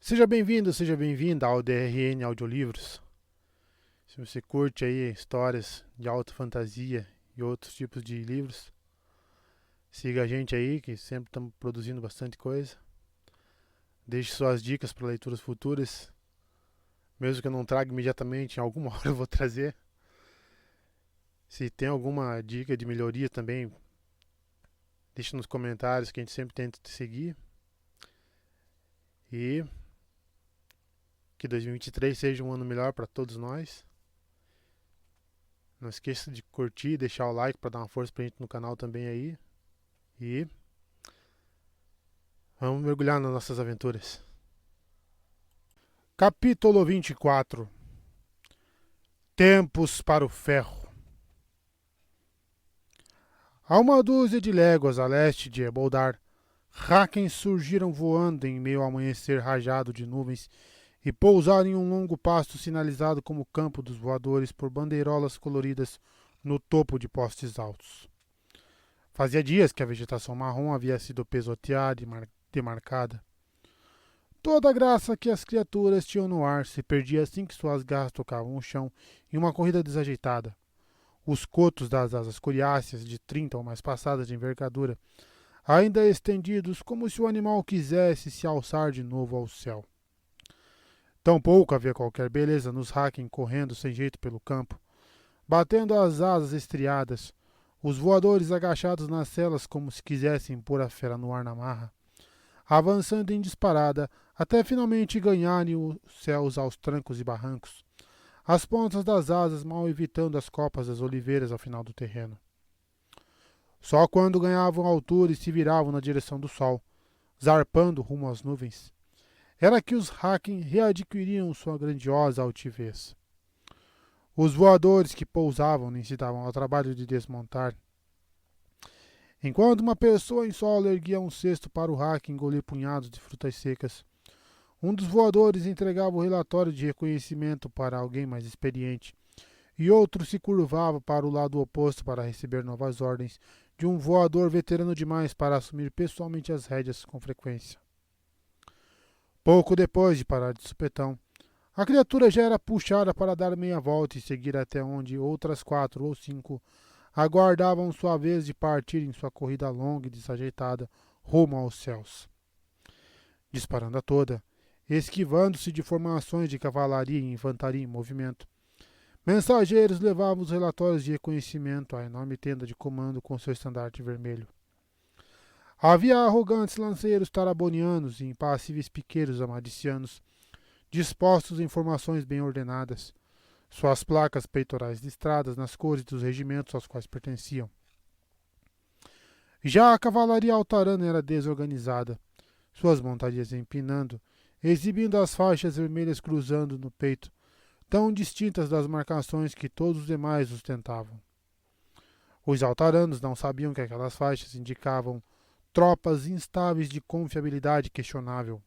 Seja bem-vindo, seja bem-vinda ao DRN Audiolivros. Se você curte aí histórias de alta fantasia e outros tipos de livros, siga a gente aí, que sempre estamos produzindo bastante coisa. Deixe suas dicas para leituras futuras, mesmo que eu não traga imediatamente, em alguma hora eu vou trazer. Se tem alguma dica de melhoria também, deixe nos comentários que a gente sempre tenta te seguir. E que 2023 seja um ano melhor para todos nós. Não esqueça de curtir e deixar o like para dar uma força pra gente no canal também aí. E vamos mergulhar nas nossas aventuras. Capítulo 24. Tempos para o ferro. A uma dúzia de léguas a leste de Eboldar, Hakens surgiram voando em meio ao amanhecer rajado de nuvens e pousaram em um longo pasto sinalizado como campo dos voadores por bandeirolas coloridas no topo de postes altos. Fazia dias que a vegetação marrom havia sido pesoteada e demarcada. Toda a graça que as criaturas tinham no ar se perdia assim que suas garras tocavam o chão em uma corrida desajeitada. Os cotos das asas coriáceas, de 30 ou mais passadas de envergadura, ainda estendidos como se o animal quisesse se alçar de novo ao céu. Tampouco havia qualquer beleza nos Haken correndo sem jeito pelo campo, batendo as asas estriadas, os voadores agachados nas celas como se quisessem pôr a fera no ar na marra, avançando em disparada até finalmente ganharem os céus aos trancos e barrancos, as pontas das asas mal evitando as copas das oliveiras ao final do terreno. Só quando ganhavam altura e se viravam na direção do sol, zarpando rumo às nuvens, era que os Haken readquiriam sua grandiosa altivez. Os voadores que pousavam nem se davam ao trabalho de desmontar. Enquanto uma pessoa em solo erguia um cesto para o Haken engolir punhados de frutas secas, um dos voadores entregava o relatório de reconhecimento para alguém mais experiente, e outro se curvava para o lado oposto para receber novas ordens de um voador veterano demais para assumir pessoalmente as rédeas com frequência. Pouco depois de parar de supetão, a criatura já era puxada para dar meia volta e seguir até onde outras 4 ou 5 aguardavam sua vez de partir em sua corrida longa e desajeitada rumo aos céus. Disparando a toda, esquivando-se de formações de cavalaria e infantaria em movimento, mensageiros levavam os relatórios de reconhecimento à enorme tenda de comando com seu estandarte vermelho. Havia arrogantes lanceiros tarabonianos e impassíveis piqueiros amadicianos, dispostos em formações bem ordenadas, suas placas peitorais listradas nas cores dos regimentos aos quais pertenciam. Já a cavalaria altarana era desorganizada, suas montarias empinando, exibindo as faixas vermelhas cruzando no peito, tão distintas das marcações que todos os demais ostentavam. Os altaranos não sabiam que aquelas faixas indicavam tropas instáveis de confiabilidade questionável.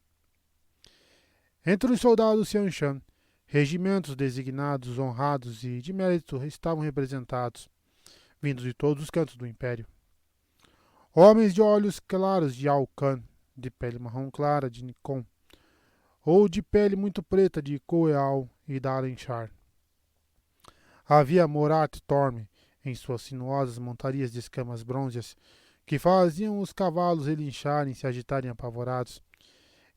Entre os soldados Xianshan, regimentos designados, honrados e de mérito estavam representados, vindos de todos os cantos do império. Homens de olhos claros de Alcan, de pele marrom clara de Nikon, ou de pele muito preta de Koeal e Darenchar. Havia Morat Torme, em suas sinuosas montarias de escamas brônzeas, que faziam os cavalos relincharem e se agitarem apavorados,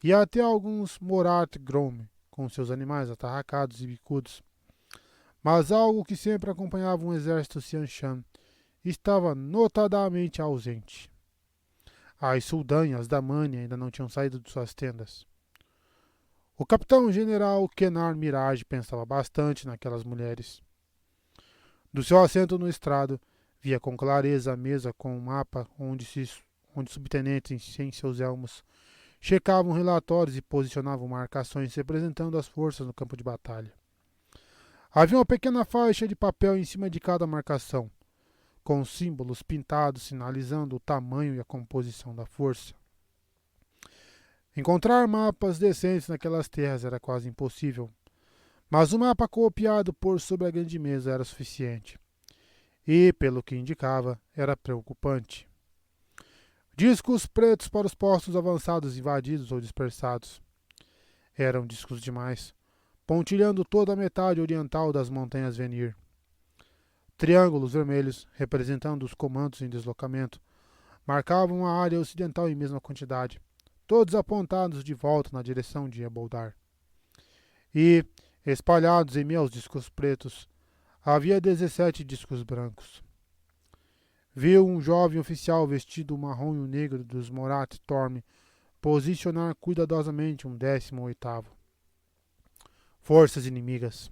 e até alguns Morat Grom, com seus animais atarracados e bicudos. Mas algo que sempre acompanhava um exército Xianshan estava notadamente ausente. As suldanhas da Mânia ainda não tinham saído de suas tendas. O capitão-general Kenar Mirage pensava bastante naquelas mulheres. Do seu assento no estrado, via com clareza a mesa com um mapa onde subtenentes em seus elmos checavam relatórios e posicionavam marcações representando as forças no campo de batalha. Havia uma pequena faixa de papel em cima de cada marcação, com símbolos pintados sinalizando o tamanho e a composição da força. Encontrar mapas decentes naquelas terras era quase impossível, mas o mapa copiado por sobre a grande mesa era suficiente. E, pelo que indicava, era preocupante. Discos pretos para os postos avançados invadidos ou dispersados. Eram discos demais, pontilhando toda a metade oriental das montanhas Venir. Triângulos vermelhos, representando os comandos em deslocamento, marcavam a área ocidental em mesma quantidade, todos apontados de volta na direção de Eboldar. E, espalhados em meio aos discos pretos, havia 17 discos brancos. Viu um jovem oficial vestido marrom e o negro dos Morat Torm posicionar cuidadosamente um 18º. Forças inimigas.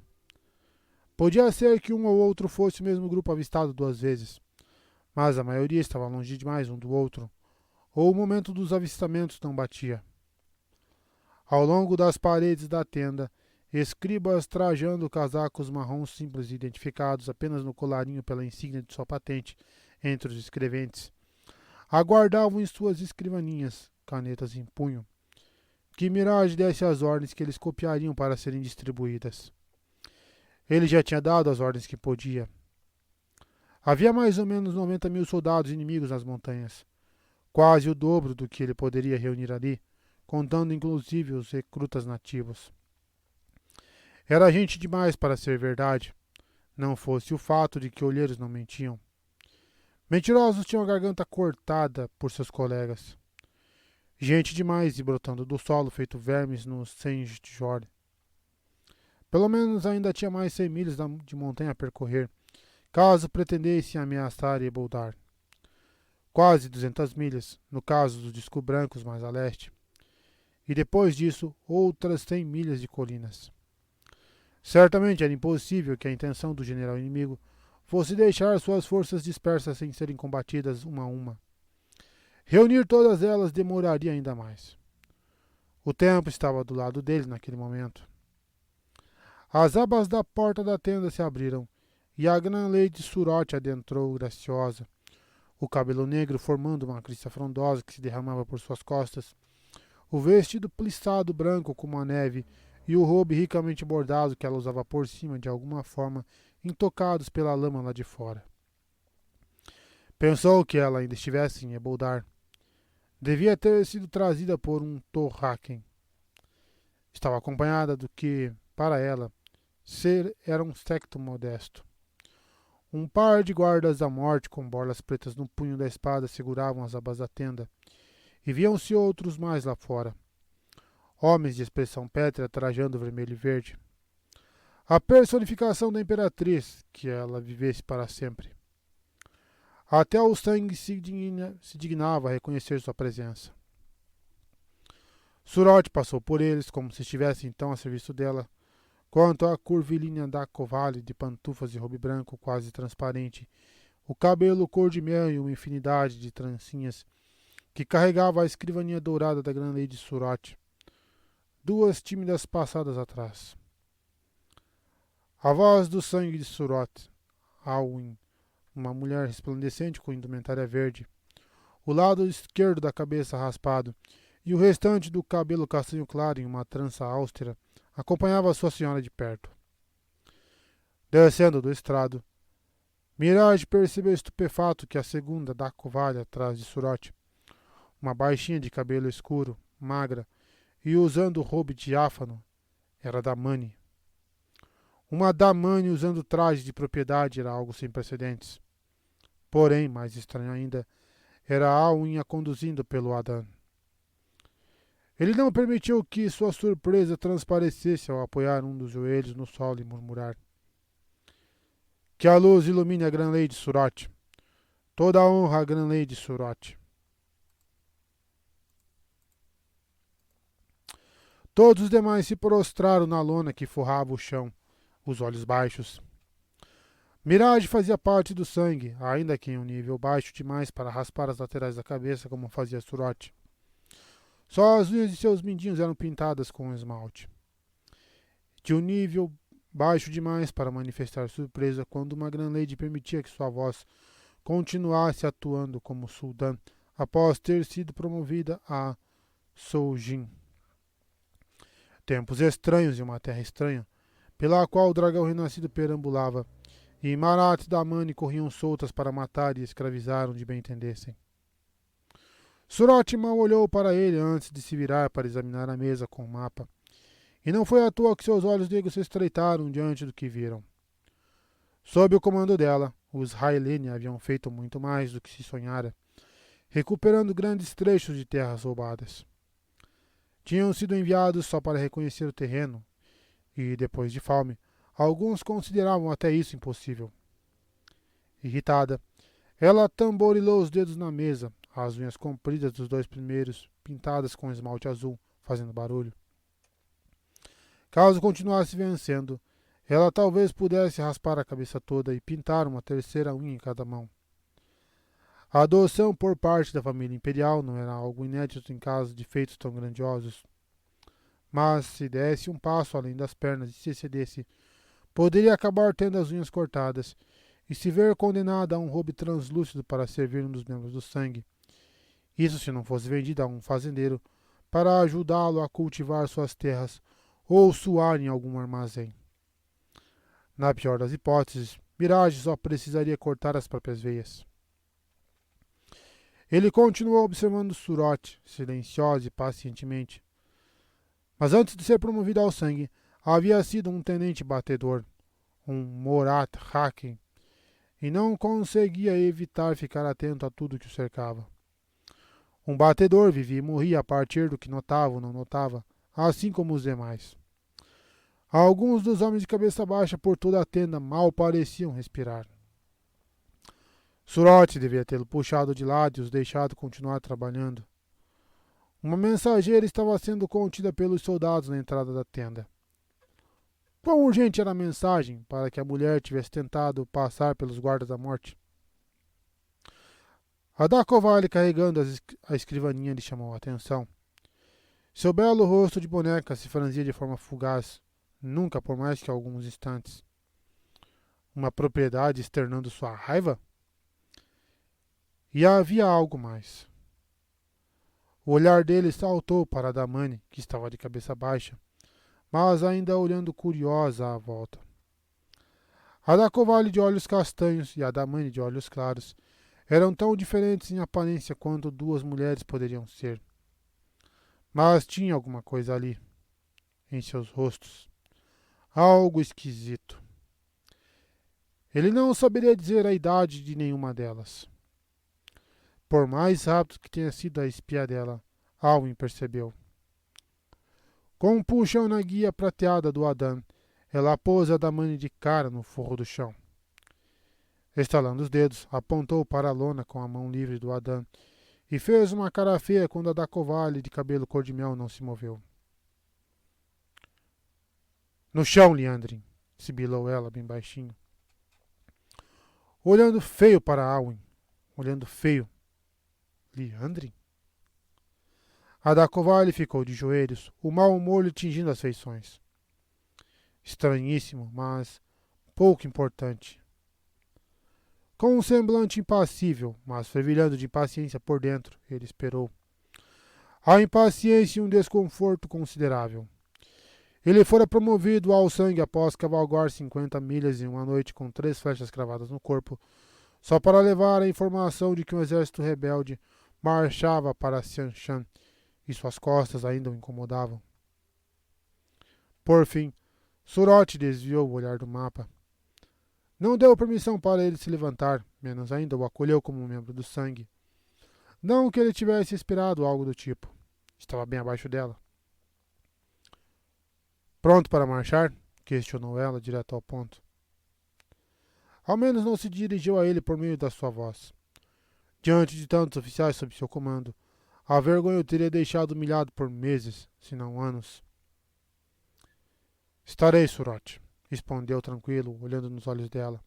Podia ser que um ou outro fosse o mesmo grupo avistado 2 vezes, mas a maioria estava longe demais um do outro, ou o momento dos avistamentos não batia. Ao longo das paredes da tenda, escribas trajando casacos marrons simples identificados apenas no colarinho pela insígnia de sua patente entre os escreventes, aguardavam em suas escrivaninhas, canetas em punho, que Mirage desse as ordens que eles copiariam para serem distribuídas. Ele já tinha dado as ordens que podia. Havia mais ou menos 90.000 soldados inimigos nas montanhas, quase o dobro do que ele poderia reunir ali, contando inclusive os recrutas nativos. Era gente demais para ser verdade, não fosse o fato de que olheiros não mentiam. Mentirosos tinham a garganta cortada por seus colegas. Gente demais e brotando do solo feito vermes no Senj de Jor. Pelo menos ainda tinha mais 100 milhas de montanha a percorrer, caso pretendessem ameaçar Eboldar. Quase 200 milhas, no caso dos discos brancos mais a leste. E depois disso, outras 100 milhas de colinas. Certamente era impossível que a intenção do general inimigo fosse deixar suas forças dispersas sem serem combatidas uma a uma. Reunir todas elas demoraria ainda mais. O tempo estava do lado dele naquele momento. As abas da porta da tenda se abriram e a Gran-Lady Surote adentrou graciosa, o cabelo negro formando uma crista frondosa que se derramava por suas costas, o vestido plissado branco como a neve e o robe ricamente bordado que ela usava por cima de alguma forma, intocados pela lama lá de fora. Pensou que ela ainda estivesse em Eboldar. Devia ter sido trazida por um Torraken. Estava acompanhada do que, para ela, era um secto modesto. Um par de guardas da morte com borlas pretas no punho da espada seguravam as abas da tenda, e viam-se outros mais lá fora. Homens de expressão pétrea trajando vermelho e verde. A personificação da imperatriz, que ela vivesse para sempre. Até o sangue se dignava a reconhecer sua presença. Surote passou por eles, como se estivesse então a serviço dela, quanto à curvilínea da Covale de pantufas e robe branco quase transparente, o cabelo cor de mel e uma infinidade de trancinhas, que carregava a escrivaninha dourada da Gran-Lady Surote. 2 tímidas passadas atrás. A voz do sangue de Surote, Alwyn, uma mulher resplandecente com indumentária verde, o lado esquerdo da cabeça raspado e o restante do cabelo castanho claro em uma trança austera, acompanhava sua senhora de perto. Descendo do estrado, Mirage percebeu estupefato que a segunda da covalha atrás de Surote, uma baixinha de cabelo escuro, magra, e usando robe diáfano, era Damani. Uma Damani usando traje de propriedade era algo sem precedentes. Porém, mais estranho ainda, era Alwyn a conduzindo pelo Adan. Ele não permitiu que sua surpresa transparecesse ao apoiar um dos joelhos no solo e murmurar: "Que a luz ilumine a Gran-Lady Surote. Toda a honra à Gran-Lady Surote." Todos os demais se prostraram na lona que forrava o chão, os olhos baixos. Mirage fazia parte do sangue, ainda que em um nível baixo demais para raspar as laterais da cabeça como fazia Surote. Só as unhas de seus mindinhos eram pintadas com esmalte. De um nível baixo demais para manifestar surpresa quando uma Gran-Lady permitia que sua voz continuasse atuando como Sultan após ter sido promovida a Soujin. Tempos estranhos e uma terra estranha, pela qual o dragão renascido perambulava, e Marat e Damani corriam soltas para matar e escravizar onde bem entendessem. Surote mal olhou para ele antes de se virar para examinar a mesa com o mapa, E não foi à toa que seus olhos negros se estreitaram diante do que viram. Sob o comando dela, os Hylene haviam feito muito mais do que se sonhara, recuperando grandes trechos de terras roubadas. Tinham sido enviados só para reconhecer o terreno, e, depois de fome, alguns consideravam até isso impossível. Irritada, ela tamborilou os dedos na mesa, as unhas compridas dos dois primeiros, pintadas com esmalte azul, fazendo barulho. Caso continuasse vencendo, ela talvez pudesse raspar a cabeça toda e pintar uma terceira unha em cada mão. A adoção por parte da família imperial não era algo inédito em caso de feitos tão grandiosos. Mas, se desse um passo além das pernas e se excedesse, poderia acabar tendo as unhas cortadas e se ver condenada a um roubo translúcido para servir um dos membros do sangue. Isso se não fosse vendida a um fazendeiro para ajudá-lo a cultivar suas terras ou suar em algum armazém. Na pior das hipóteses, Mirage só precisaria cortar as próprias veias. Ele continuou observando Surote, silenciosa e pacientemente. Mas antes de ser promovido ao sangue, havia sido um tenente batedor, um Morat Haken, e não conseguia evitar ficar atento a tudo que o cercava. Um batedor vivia e morria a partir do que notava ou não notava, assim como os demais. Alguns dos homens de cabeça baixa por toda a tenda mal pareciam respirar. Surote devia tê-lo puxado de lado e os deixado continuar trabalhando. Uma mensageira estava sendo contida pelos soldados na entrada da tenda. Quão urgente era a mensagem para que a mulher tivesse tentado passar pelos guardas da morte? A Dakovali carregando a escrivaninha lhe chamou a atenção. Seu belo rosto de boneca se franzia de forma fugaz, nunca por mais que alguns instantes. Uma propriedade externando sua raiva? E havia algo mais. O olhar dele saltou para a Damani, que estava de cabeça baixa, mas ainda olhando curiosa à volta. A Dakovali de olhos castanhos e a Damani de olhos claros eram tão diferentes em aparência quanto duas mulheres poderiam ser. Mas tinha alguma coisa ali, em seus rostos. Algo esquisito. Ele não saberia dizer a idade de nenhuma delas. Por mais rápido que tenha sido a espia dela, Alwyn percebeu. Com um puxão na guia prateada do Adan, ela pôs a Damani de cara no forro do chão. Estalando os dedos, apontou para a lona com a mão livre do Adan e fez uma cara feia quando a Dakovali de cabelo cor-de-mel não se moveu. No chão, Liandrin, sibilou ela bem baixinho. Olhando feio para Alwyn. Olhando feio. Liandrin? A Dakovali ficou de joelhos, o mau humor lhe tingindo as feições. Estranhíssimo, mas pouco importante. Com um semblante impassível, mas fervilhando de impaciência por dentro, ele esperou. A impaciência e um desconforto considerável. Ele fora promovido ao sangue após cavalgar 50 milhas em uma noite com 3 flechas cravadas no corpo, só para levar a informação de que um exército rebelde marchava para Xianshan e suas costas ainda o incomodavam. Por fim, Surote desviou o olhar do mapa. Não deu permissão para ele se levantar, menos ainda o acolheu como um membro do sangue. Não que ele tivesse esperado algo do tipo. Estava bem abaixo dela. Pronto para marchar? Questionou ela, direto ao ponto. Ao menos não se dirigiu a ele por meio da sua voz. Diante de tantos oficiais sob seu comando, a vergonha o teria deixado humilhado por meses, se não anos. Estarei, Surote, respondeu tranquilo, olhando nos olhos dela.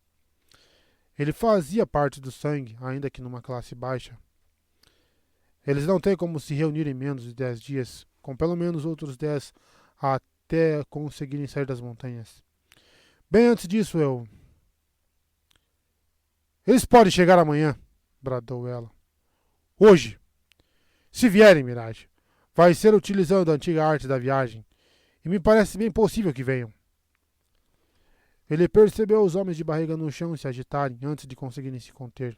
Ele fazia parte do sangue, ainda que numa classe baixa. Eles não têm como se reunir em menos de 10 dias, com pelo menos outros 10 até conseguirem sair das montanhas. Bem antes disso, Eles podem chegar amanhã, bradou ela. Hoje. Se vierem, Mirage, vai ser utilizando a antiga arte da viagem, e me parece bem possível que venham. Ele percebeu os homens de barriga no chão se agitarem antes de conseguirem se conter.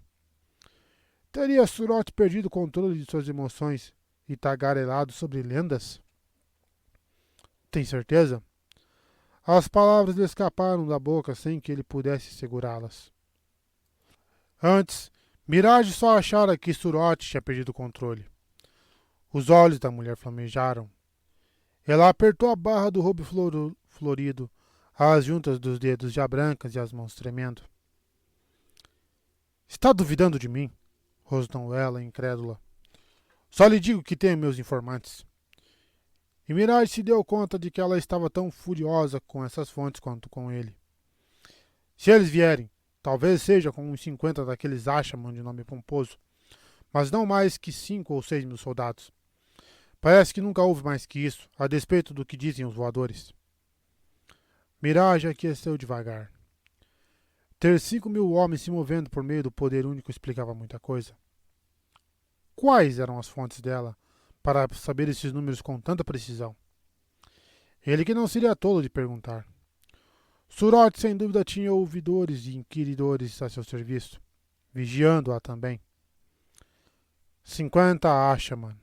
Teria Surote perdido o controle de suas emoções e tagarelado sobre lendas? Tem certeza? As palavras lhe escaparam da boca sem que ele pudesse segurá-las. Antes, Mirage só achara que Surot tinha perdido o controle. Os olhos da mulher flamejaram. Ela apertou a barra do roubo florido, as juntas dos dedos já brancas e as mãos tremendo. Está duvidando de mim? Rosnou ela, incrédula. Só lhe digo que tenho meus informantes. E Mirage se deu conta de que ela estava tão furiosa com essas fontes quanto com ele. Se eles vierem, talvez seja com uns 50 daqueles Ashaman de nome pomposo, mas não mais que 5 ou 6 mil soldados. Parece que nunca houve mais que isso, a despeito do que dizem os voadores. Mirage aqueceu devagar. Ter 5.000 homens se movendo por meio do poder único explicava muita coisa. Quais eram as fontes dela para saber esses números com tanta precisão? Ele que não seria tolo de perguntar. Surot sem dúvida tinha ouvidores e inquiridores a seu serviço, vigiando-a também. 50 Ashaman.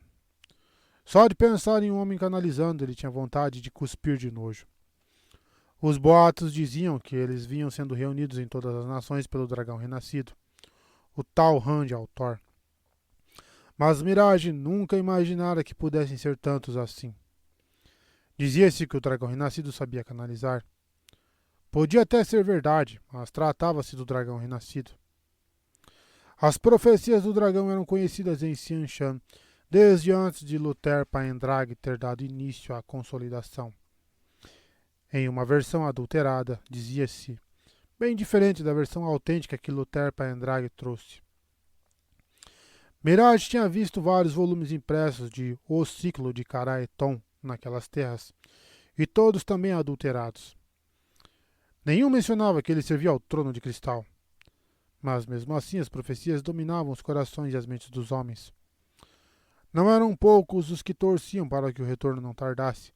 Só de pensar em um homem canalizando ele tinha vontade de cuspir de nojo. Os boatos diziam que eles vinham sendo reunidos em todas as nações pelo dragão renascido, o tal Hand Altor. Mas Mirage nunca imaginara que pudessem ser tantos assim. Dizia-se que o dragão renascido sabia canalizar. Podia até ser verdade, mas tratava-se do dragão renascido. As profecias do dragão eram conhecidas em Xianshan desde antes de Luther Paendrag ter dado início à consolidação. Em uma versão adulterada, dizia-se, bem diferente da versão autêntica que Luther Paendrag trouxe. Mirage tinha visto vários volumes impressos de O Ciclo de Karaeton naquelas terras, e todos também adulterados. Nenhum mencionava que ele servia ao trono de cristal, mas mesmo assim as profecias dominavam os corações e as mentes dos homens. Não eram poucos os que torciam para que o retorno não tardasse,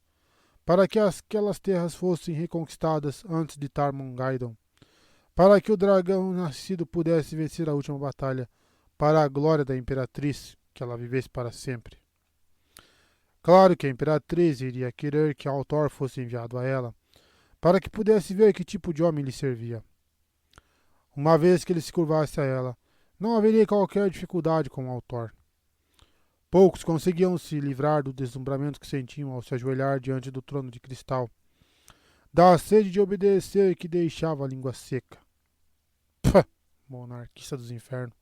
para que aquelas terras fossem reconquistadas antes de Tarmon-Gaidon, para que o dragão nascido pudesse vencer a última batalha, para a glória da Imperatriz, que ela vivesse para sempre. Claro que a Imperatriz iria querer que Altor fosse enviado a ela, para que pudesse ver que tipo de homem lhe servia. Uma vez que ele se curvasse a ela, não haveria qualquer dificuldade com Altor. Poucos conseguiam se livrar do deslumbramento que sentiam ao se ajoelhar diante do trono de cristal, da sede de obedecer que deixava a língua seca. Pah! Monarquista dos infernos.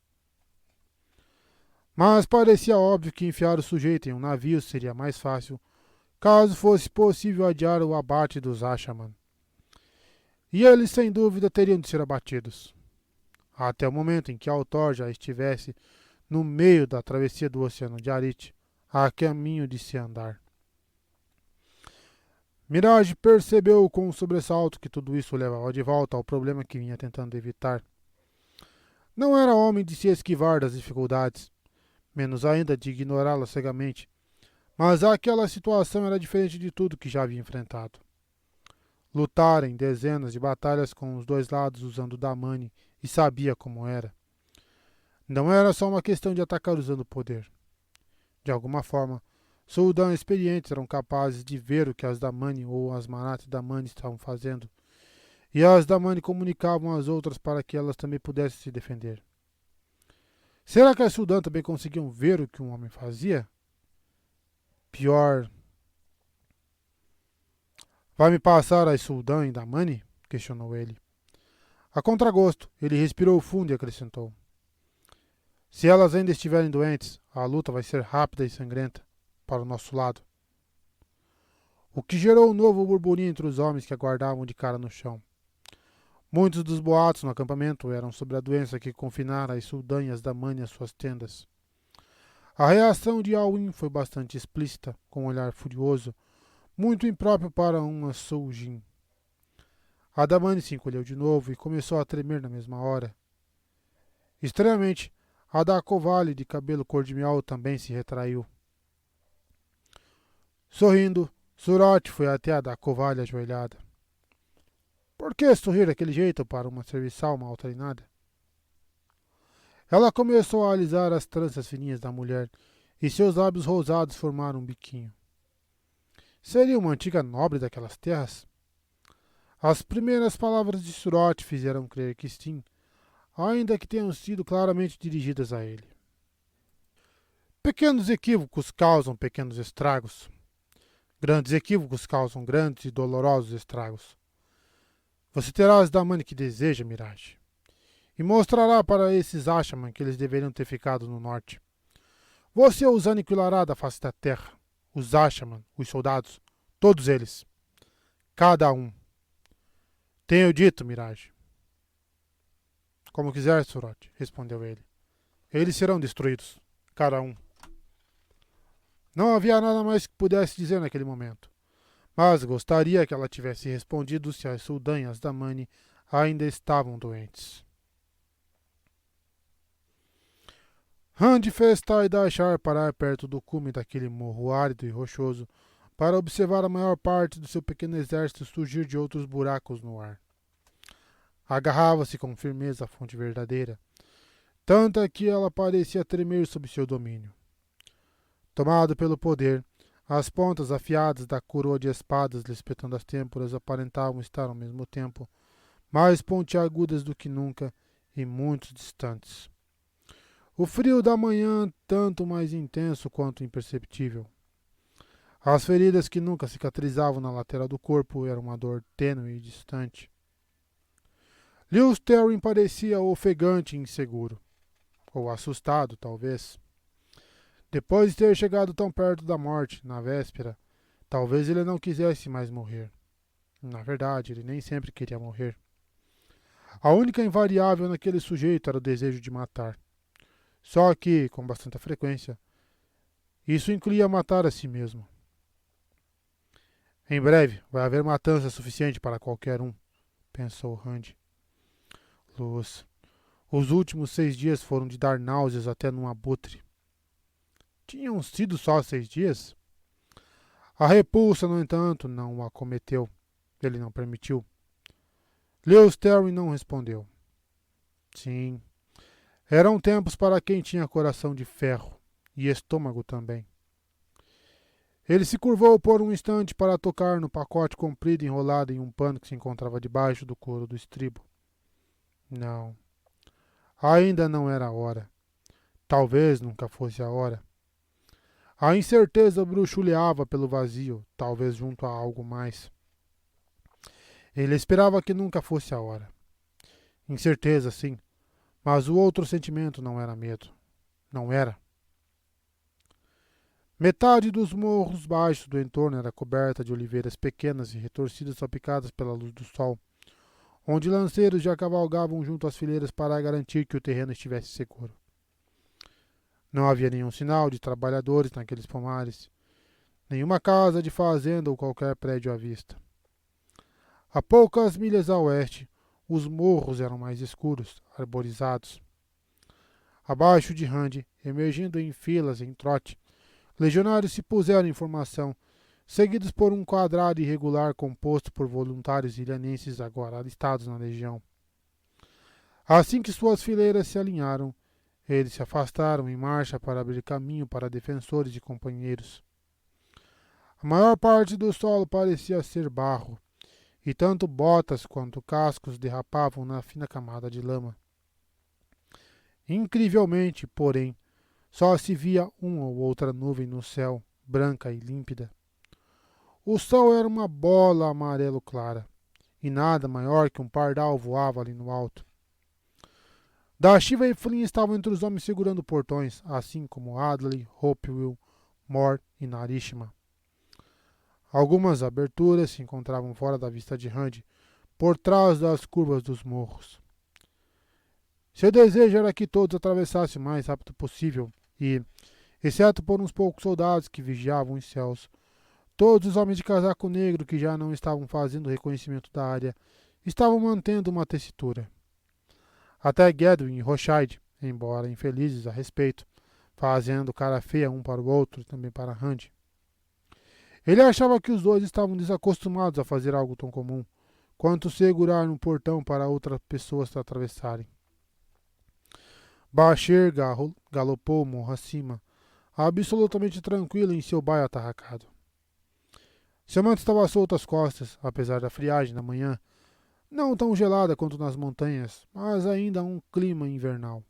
Mas parecia óbvio que enfiar o sujeito em um navio seria mais fácil, caso fosse possível adiar o abate dos Ashaman. E eles, sem dúvida, teriam de ser abatidos. Até o momento em que Altor já estivesse no meio da travessia do Oceano de Arit, a caminho de se andar. Mirage percebeu com um sobressalto que tudo isso o levava de volta ao problema que vinha tentando evitar. Não era homem de se esquivar das dificuldades, menos ainda de ignorá-las cegamente, mas aquela situação era diferente de tudo que já havia enfrentado. Lutar em dezenas de batalhas com os dois lados usando Damani e sabia como era. Não era só uma questão de atacar usando o poder. De alguma forma, Suldan experientes eram capazes de ver o que as Damani ou as Manat Damani estavam fazendo, e as Damani comunicavam às outras para que elas também pudessem se defender. Será que as Suldan também conseguiam ver o que um homem fazia? Pior. Vai me passar as Suldan em Damani? Questionou ele. A contragosto, ele respirou fundo e acrescentou. Se elas ainda estiverem doentes, a luta vai ser rápida e sangrenta, para o nosso lado. O que gerou um novo burburinho entre os homens que aguardavam de cara no chão. Muitos dos boatos no acampamento eram sobre a doença que confinara as Suldan e as Damani às suas tendas. A reação de Alwyn foi bastante explícita, com um olhar furioso, muito impróprio para uma Soujin. A Damani se encolheu de novo e começou a tremer na mesma hora. Estranhamente, a da Kovali de cabelo cor de miel também se retraiu. Sorrindo, Surot foi até a da Kovali ajoelhada. Por que sorrir daquele jeito para uma serviçal mal treinada? Ela começou a alisar as tranças fininhas da mulher e seus lábios rosados formaram um biquinho. Seria uma antiga nobre daquelas terras? As primeiras palavras de Surot fizeram crer que sim, ainda que tenham sido claramente dirigidas a ele. Pequenos equívocos causam pequenos estragos. Grandes equívocos causam grandes e dolorosos estragos. Você terá as Damani que deseja, Mirage, e mostrará para esses Ashaman que eles deveriam ter ficado no norte. Você os aniquilará da face da terra, os Ashaman, os soldados, todos eles, cada um. Tenho dito, Mirage. Como quiser, Surot, respondeu ele. Eles serão destruídos, cada um. Não havia nada mais que pudesse dizer naquele momento, mas gostaria que ela tivesse respondido se as soldanhas da Mani ainda estavam doentes. Rand fez Tai Dashar parar perto do cume daquele morro árido e rochoso para observar a maior parte do seu pequeno exército surgir de outros buracos no ar. Agarrava-se com firmeza à fonte verdadeira, tanta que ela parecia tremer sob seu domínio. Tomado pelo poder, as pontas afiadas da coroa de espadas lhe espetando as têmporas aparentavam estar ao mesmo tempo mais pontiagudas do que nunca e muito distantes. O frio da manhã tanto mais intenso quanto imperceptível. As feridas que nunca cicatrizavam na lateral do corpo eram uma dor tênue e distante. Lewis Terry parecia ofegante e inseguro. Ou assustado, talvez. Depois de ter chegado tão perto da morte, na véspera, talvez ele não quisesse mais morrer. Na verdade, ele nem sempre queria morrer. A única invariável naquele sujeito era o desejo de matar. Só que, com bastante frequência, isso incluía matar a si mesmo. Em breve, vai haver matança suficiente para qualquer um, pensou Rand. Luz. Os últimos 6 dias foram de dar náuseas até num abutre. Tinham sido só 6 dias? A repulsa, no entanto, não o acometeu. Ele não permitiu. Lewis Terry não respondeu. Sim, eram tempos para quem tinha coração de ferro e estômago também. Ele se curvou por um instante para tocar no pacote comprido enrolado em um pano que se encontrava debaixo do couro do estribo. Não. Ainda não era a hora. Talvez nunca fosse a hora. A incerteza bruxuleava pelo vazio, talvez junto a algo mais. Ele esperava que nunca fosse a hora. Incerteza, sim, mas o outro sentimento não era medo. Não era. Metade dos morros baixos do entorno era coberta de oliveiras pequenas e retorcidas salpicadas pela luz do sol, onde lanceiros já cavalgavam junto às fileiras para garantir que o terreno estivesse seguro. Não havia nenhum sinal de trabalhadores naqueles pomares, nenhuma casa de fazenda ou qualquer prédio à vista. A poucas milhas a oeste, os morros eram mais escuros, arborizados. Abaixo de Rand, emergindo em filas em trote, legionários se puseram em formação, seguidos por um quadrado irregular composto por voluntários ilhanenses agora alistados na legião. Assim que suas fileiras se alinharam, eles se afastaram em marcha para abrir caminho para defensores e companheiros. A maior parte do solo parecia ser barro, e tanto botas quanto cascos derrapavam na fina camada de lama. Incrivelmente, porém, só se via uma ou outra nuvem no céu, branca e límpida. O sol era uma bola amarelo clara, e nada maior que um pardal voava ali no alto. Da Shiva e Flynn estavam entre os homens segurando portões, assim como Adley, Hopewell, Moore e Narishma. Algumas aberturas se encontravam fora da vista de Rand, por trás das curvas dos morros. Seu desejo era que todos atravessassem o mais rápido possível e, exceto por uns poucos soldados que vigiavam os céus, todos os homens de casaco negro que já não estavam fazendo reconhecimento da área estavam mantendo uma tessitura. Até Gedwin e Rochaid, embora infelizes a respeito, fazendo cara feia um para o outro e também para Rand. Ele achava que os dois estavam desacostumados a fazer algo tão comum, quanto segurar um portão para outras pessoas atravessarem. Bashir galopou morro acima, absolutamente tranquilo em seu baio atarracado. Seu manto estava solto às costas, apesar da friagem da manhã, não tão gelada quanto nas montanhas, mas ainda um clima invernal.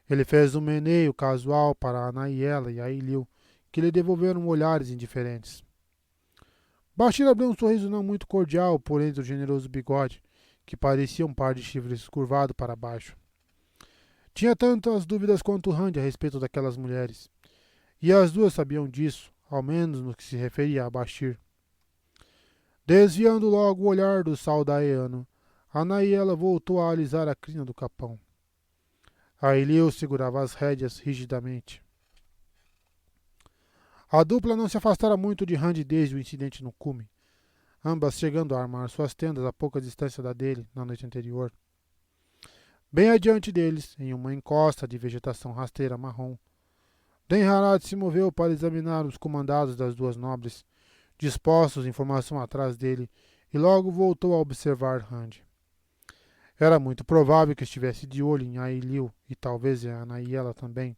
Ele fez um meneio casual para a Naiela e a Ilil, que lhe devolveram olhares indiferentes. Bashir abriu um sorriso não muito cordial por entre o generoso bigode, que parecia um par de chifres curvado para baixo. Tinha tantas dúvidas quanto Rand a respeito daquelas mulheres, e as duas sabiam disso, ao menos no que se referia a Bashir. Desviando logo o olhar do saldaeano, a Naiela voltou a alisar a crina do capão. A Ilil segurava as rédeas rigidamente. A dupla não se afastara muito de Rand desde o incidente no cume, ambas chegando a armar suas tendas a pouca distância da dele na noite anterior. Bem adiante deles, em uma encosta de vegetação rasteira marrom, Den-Harad se moveu para examinar os comandados das duas nobres, dispostos em formação atrás dele, e logo voltou a observar Rand. Era muito provável que estivesse de olho em Ailil e talvez em Anaiela também,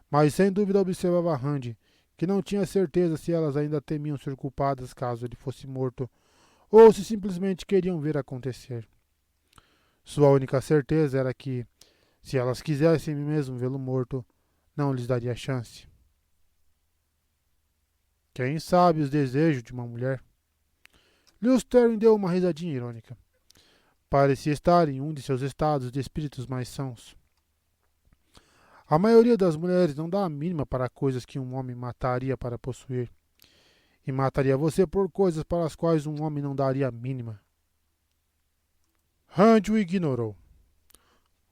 mas sem dúvida observava Rand, que não tinha certeza se elas ainda temiam ser culpadas caso ele fosse morto, ou se simplesmente queriam ver acontecer. Sua única certeza era que, se elas quisessem mesmo vê-lo morto, não lhes daria chance. Quem sabe os desejos de uma mulher? Lewis Terry deu uma risadinha irônica. Parecia estar em um de seus estados de espíritos mais sãos. A maioria das mulheres não dá a mínima para coisas que um homem mataria para possuir. E mataria você por coisas para as quais um homem não daria a mínima. Rand o ignorou.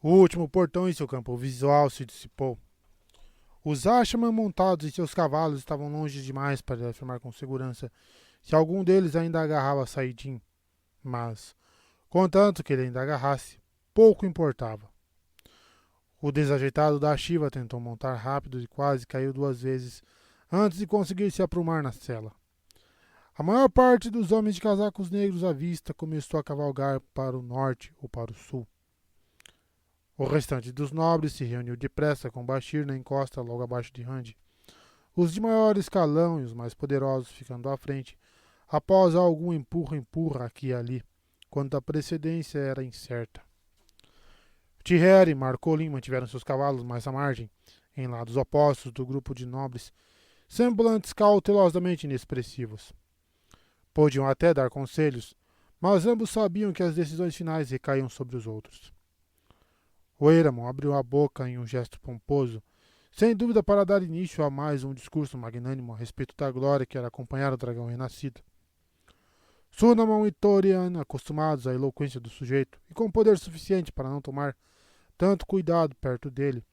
O último portão em seu campo visual se dissipou. Os Ashman montados em seus cavalos estavam longe demais para ele afirmar com segurança se algum deles ainda agarrava Saidin. Mas, contanto que ele ainda agarrasse, pouco importava. O desajeitado da Shiva tentou montar rápido e quase caiu 2 vezes antes de conseguir se aprumar na cela. A maior parte dos homens de casacos negros à vista começou a cavalgar para o norte ou para o sul. O restante dos nobres se reuniu depressa com Bashir na encosta logo abaixo de Rand, os de maior escalão e os mais poderosos ficando à frente, após algum empurra-empurra aqui e ali, quando a precedência era incerta. Tiher e Marcolin mantiveram seus cavalos mais à margem, em lados opostos do grupo de nobres, semblantes cautelosamente inexpressivos. Podiam até dar conselhos, mas ambos sabiam que as decisões finais recaíam sobre os outros. O Eiramon abriu a boca em um gesto pomposo, sem dúvida para dar início a mais um discurso magnânimo a respeito da glória que era acompanhar o dragão renascido. Sunamon e Torian, acostumados à eloquência do sujeito e com poder suficiente para não tomar tanto cuidado perto dele,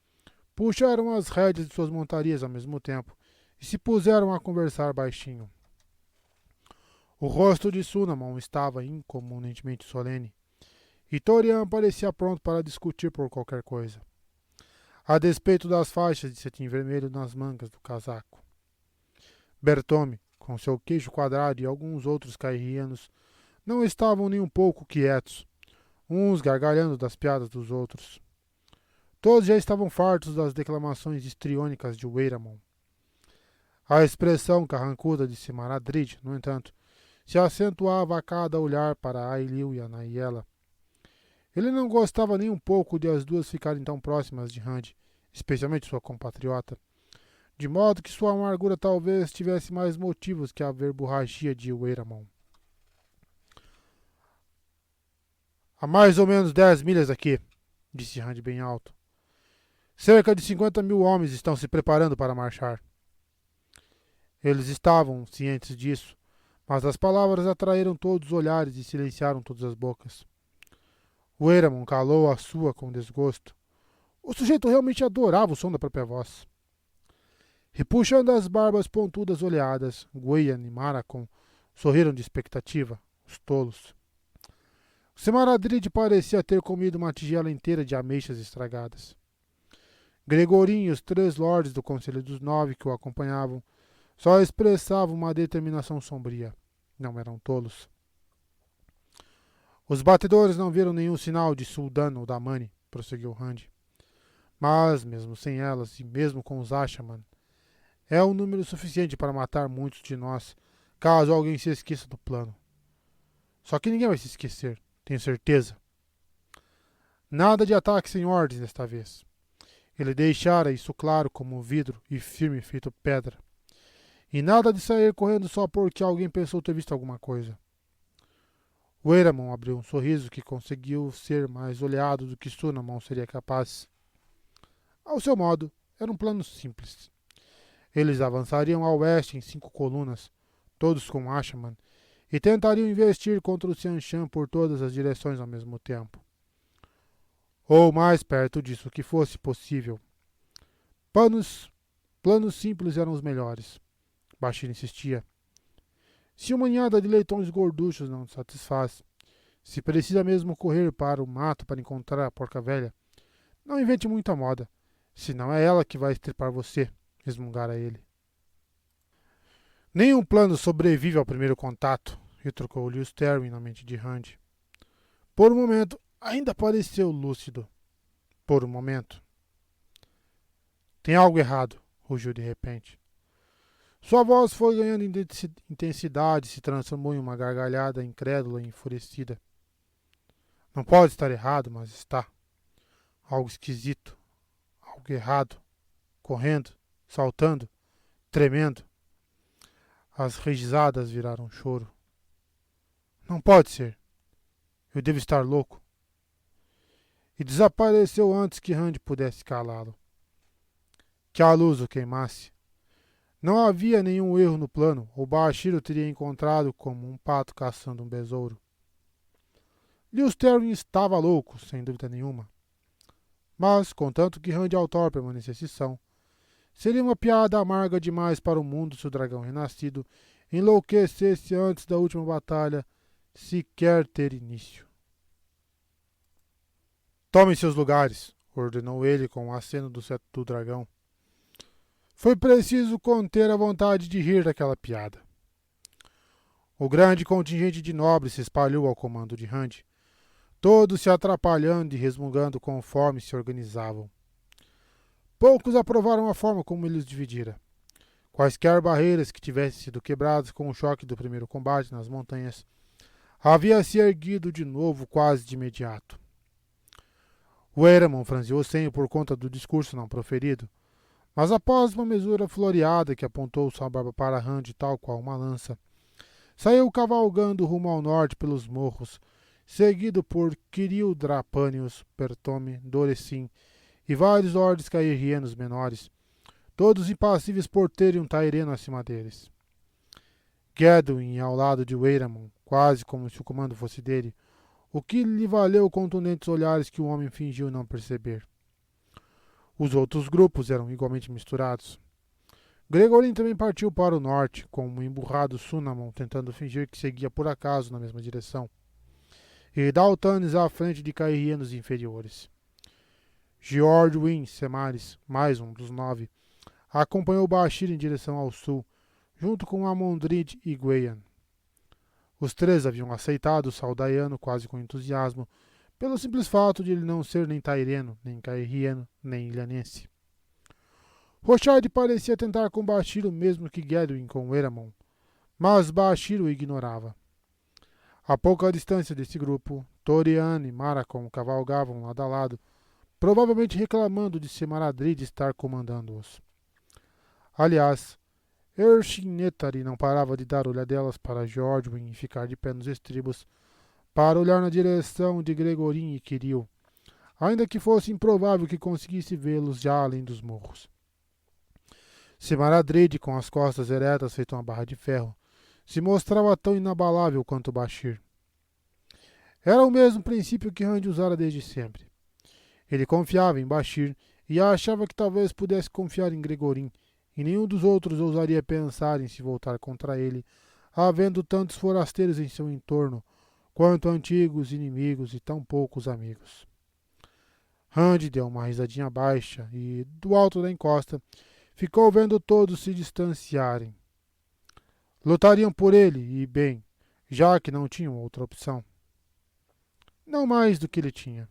puxaram as rédeas de suas montarias ao mesmo tempo e se puseram a conversar baixinho. O rosto de Sunamon estava incomunemente solene, e Torian parecia pronto para discutir por qualquer coisa, a despeito das faixas de cetim vermelho nas mangas do casaco. Bertome, com seu queixo quadrado e alguns outros cairrianos, não estavam nem um pouco quietos, uns gargalhando das piadas dos outros. Todos já estavam fartos das declamações histriônicas de Weiramon. A expressão carrancuda de Simaradrid, no entanto, se acentuava a cada olhar para Ailil e a Naiela. Ele não gostava nem um pouco de as duas ficarem tão próximas de Rand, especialmente sua compatriota, de modo que sua amargura talvez tivesse mais motivos que a verborragia de Weiramon. "Há mais ou menos 10 milhas daqui", disse Rand bem alto. "Cerca de 50.000 homens estão se preparando para marchar." Eles estavam cientes disso, mas as palavras atraíram todos os olhares e silenciaram todas as bocas. Weiramon calou a sua com desgosto. O sujeito realmente adorava o som da própria voz. Repuxando as barbas pontudas oleadas, Gwydion e Maracon sorriram de expectativa, os tolos. Semaradrid parecia ter comido uma tigela inteira de ameixas estragadas. Gregorin e os 3 lordes do Conselho dos 9 que o acompanhavam só expressavam uma determinação sombria. Não eram tolos. Os batedores não viram nenhum sinal de Suldan ou Damani, prosseguiu Rand. Mas, mesmo sem elas e mesmo com os Ashaman, é um número suficiente para matar muitos de nós, caso alguém se esqueça do plano. Só que ninguém vai se esquecer, tenho certeza. Nada de ataque sem ordens desta vez. Ele deixara isso claro como vidro e firme feito pedra. E nada de sair correndo só porque alguém pensou ter visto alguma coisa. O Eramon abriu um sorriso que conseguiu ser mais oleado do que Sunamon seria capaz. Ao seu modo, era um plano simples. Eles avançariam a oeste em 5 colunas, todos com Ashaman, e tentariam investir contra o Xianshan por todas as direções ao mesmo tempo. Ou mais perto disso que fosse possível. Planos simples eram os melhores. Bashir insistia. Se uma ninhada de leitões gorduchos não te satisfaz, se precisa mesmo correr para o mato para encontrar a porca velha, não invente muita moda, senão é ela que vai estripar você, resmungara ele. Nenhum plano sobrevive ao primeiro contato, retrucou Lewis Terry na mente de Randy. Por um momento, ainda pareceu lúcido. Por um momento. Tem algo errado, rugiu de repente. Sua voz foi ganhando intensidade e se transformou em uma gargalhada incrédula e enfurecida. Não pode estar errado, mas está. Algo esquisito. Algo errado. Correndo, saltando, tremendo. As risadas viraram choro. Não pode ser. Eu devo estar louco. E desapareceu antes que Randy pudesse calá-lo. Que a luz o queimasse. Não havia nenhum erro no plano, ou Bashir o teria encontrado como um pato caçando um besouro. Lewis Terry estava louco, sem dúvida nenhuma. Mas, contanto que Randy Altor permanecesse são, seria uma piada amarga demais para o mundo se o dragão renascido enlouquecesse antes da última batalha sequer ter início. Tomem seus lugares, ordenou ele com um aceno do cetro do dragão. Foi preciso conter a vontade de rir daquela piada. O grande contingente de nobres se espalhou ao comando de Randy, todos se atrapalhando e resmungando conforme se organizavam. Poucos aprovaram a forma como ele os dividira. Quaisquer barreiras que tivessem sido quebradas com o choque do primeiro combate nas montanhas havia se erguido de novo quase de imediato. O Eramon franziu o senho por conta do discurso não proferido, mas após uma mesura floreada que apontou sua barba para Randy tal qual uma lança, saiu cavalgando rumo ao norte pelos morros, seguido por Kiril Drapanius, Pertome, Dorecin e vários lordes cairrienos menores, todos impassíveis por terem um taireno acima deles. Gedwin ia ao lado de Weiramon, quase como se o comando fosse dele, o que lhe valeu contundentes olhares que o homem fingiu não perceber. Os outros grupos eram igualmente misturados. Gregorin também partiu para o norte, com um emburrado Sunamon tentando fingir que seguia por acaso na mesma direção, e Daltanes à frente de cairrienos inferiores. George Win Semaris, mais um dos 9, acompanhou Bashir em direção ao sul, junto com Amondrid e Gweyan. Os 3 haviam aceitado o Saldaiano quase com entusiasmo, pelo simples fato de ele não ser nem taireno, nem cairrieno, nem ilhanense. Rochard parecia tentar com Bashir o mesmo que Gedwin com Eramon, mas Bashir o ignorava. A pouca distância desse grupo, Torian e Maracon cavalgavam lado a lado, provavelmente reclamando de Semaradrid estar comandando-os. Aliás, Ershin-Netari não parava de dar olhadelas para Georgwin e ficar de pé nos estribos para olhar na direção de Gregorin e Kiril, ainda que fosse improvável que conseguisse vê-los já além dos morros. Semaradrid, com as costas eretas feito uma barra de ferro, se mostrava tão inabalável quanto Bashir. Era o mesmo princípio que Randy usara desde sempre. Ele confiava em Bashir e achava que talvez pudesse confiar em Gregorin, e nenhum dos outros ousaria pensar em se voltar contra ele, havendo tantos forasteiros em seu entorno, quanto antigos inimigos e tão poucos amigos. Randy deu uma risadinha baixa e, do alto da encosta, ficou vendo todos se distanciarem. Lutariam por ele, e bem, já que não tinham outra opção. Não mais do que ele tinha.